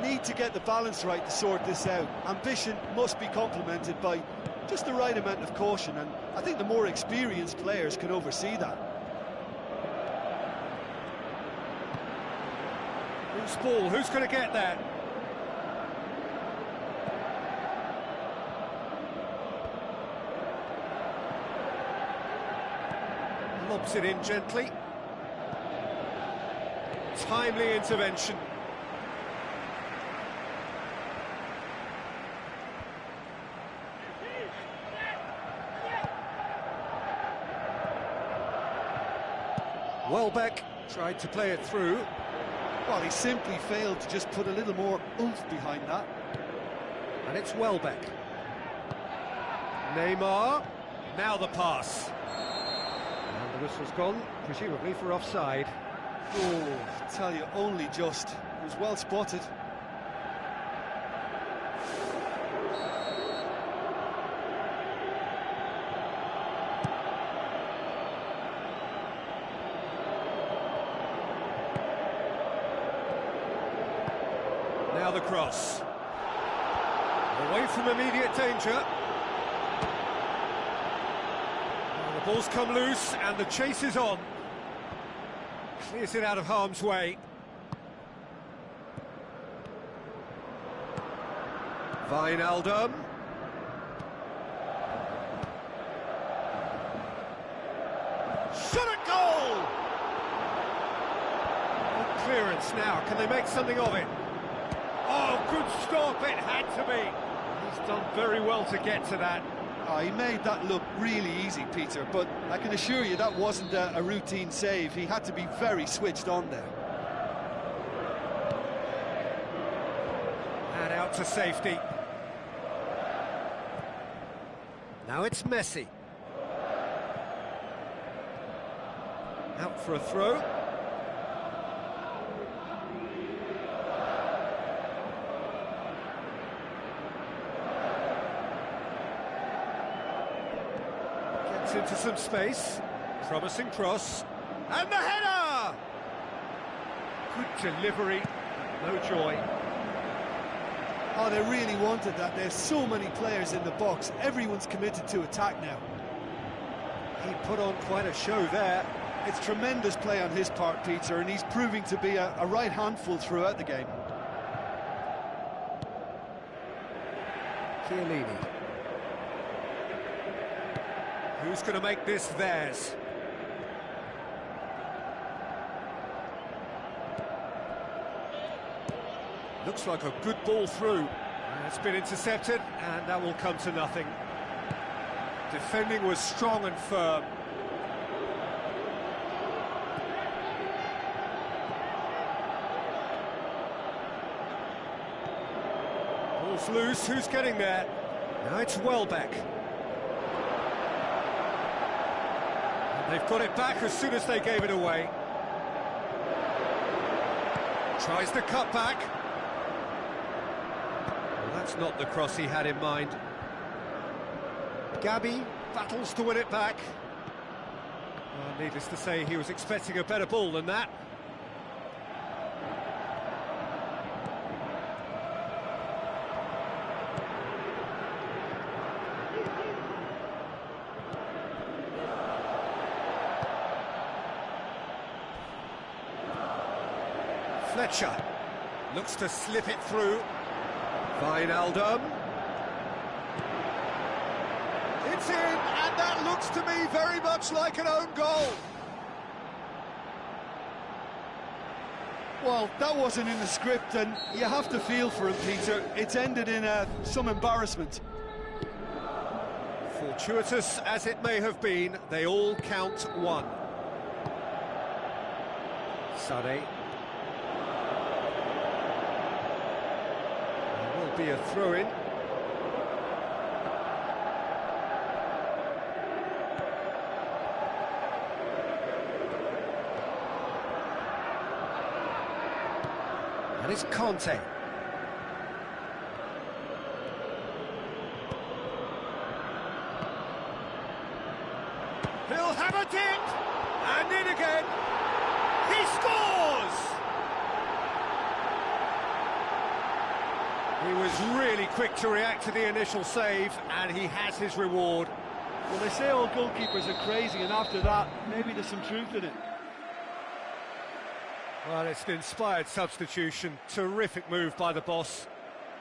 need to get the balance right to sort this out. Ambition must be complemented by just the right amount of caution, and I think the more experienced players can oversee that. Loose ball, who's going to get that? Lobs it in gently. Timely intervention. Welbeck tried to play it through. Well, he simply failed to just put a little more oomph behind that. And it's Welbeck. Neymar. Now the pass. And the whistle's gone, presumably for offside. Oh, I tell you, only just. It was well spotted. Now the cross. Away from immediate danger. Now the ball's come loose and the chase is on. Clears it out of harm's way. Wijnaldum. Shot at goal! Oh, clearance now. Can they make something of it? Oh, good stop, it had to be. He's done very well to get to that. Oh, he made that look really easy, Peter, but I can assure you that wasn't a routine save. He had to be very switched on there. And out to safety. Now it's Messi. Out for a throw. Into some space, promising cross, and the header! Good delivery, no joy. Oh, they really wanted that. There's so many players in the box, everyone's committed to attack now. He put on quite a show there. It's tremendous play on his part, Peter, and he's proving to be a right handful throughout the game. Chiellini. Who's going to make this theirs? Looks like a good ball through. It's been intercepted, and that will come to nothing. Defending was strong and firm. Ball's loose, who's getting there? Now it's Welbeck. And they've got it back as soon as they gave it away. Tries to cut back. Well, that's not the cross he had in mind. Gabby battles to win it back. Well, needless to say, he was expecting a better ball than that. Fletcher looks to slip it through. Wijnaldum. It's in, and that looks to me very much like an own goal. Well, that wasn't in the script, and you have to feel for him, Peter. It's ended in some embarrassment. Fortuitous as it may have been, they all count one. Sané. There will be a throw-in. And it's Conte. He'll have a dip! And in again! He scores! He was really quick to react to the initial save, and he has his reward. Well, they say all goalkeepers are crazy, and after that, maybe there's some truth in it. Well, it's an inspired substitution. Terrific move by the boss.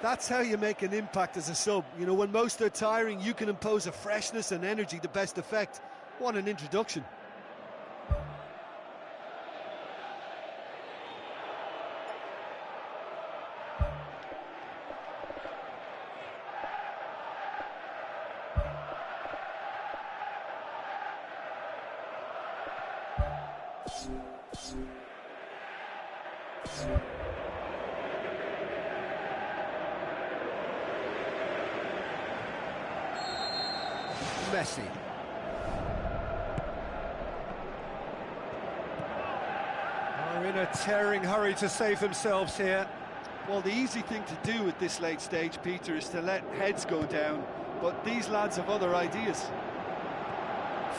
That's how you make an impact as a sub. You know, when most are tiring, you can impose a freshness and energy to best effect. What an introduction. Messi. Are in a tearing hurry to save themselves here. Well, the easy thing to do at this late stage, Peter, is to let heads go down, but these lads have other ideas.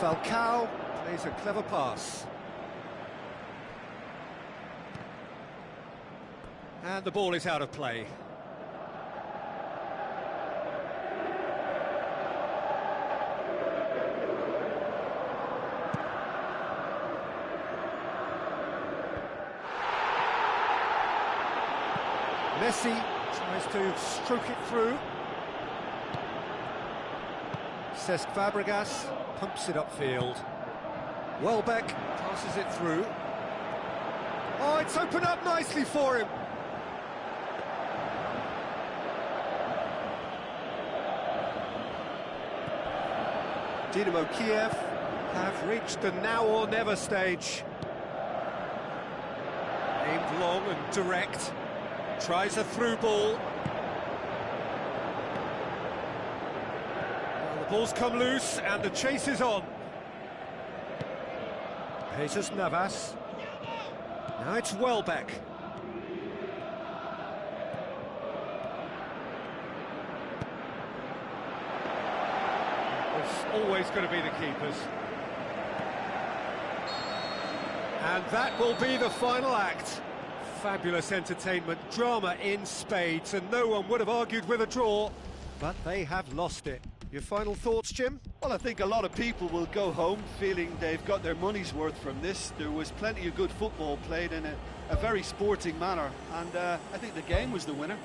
Falcao plays a clever pass. And the ball is out of play. Messi tries to stroke it through. Cesc Fabregas pumps it upfield. Welbeck passes it through. Oh, it's opened up nicely for him. Dynamo Kiev have reached the now or never stage. Aimed long and direct. Tries a through ball. Well, the ball's come loose and the chase is on. Jesus Navas. Now it's Welbeck. It's always going to be the keepers. And that will be the final act. Fabulous entertainment, drama in spades, and no one would have argued with a draw, but they have lost it. Your final thoughts, Jim? Well, I think a lot of people will go home feeling they've got their money's worth from this. There was plenty of good football played in a very sporting manner, and I think the game was the winner.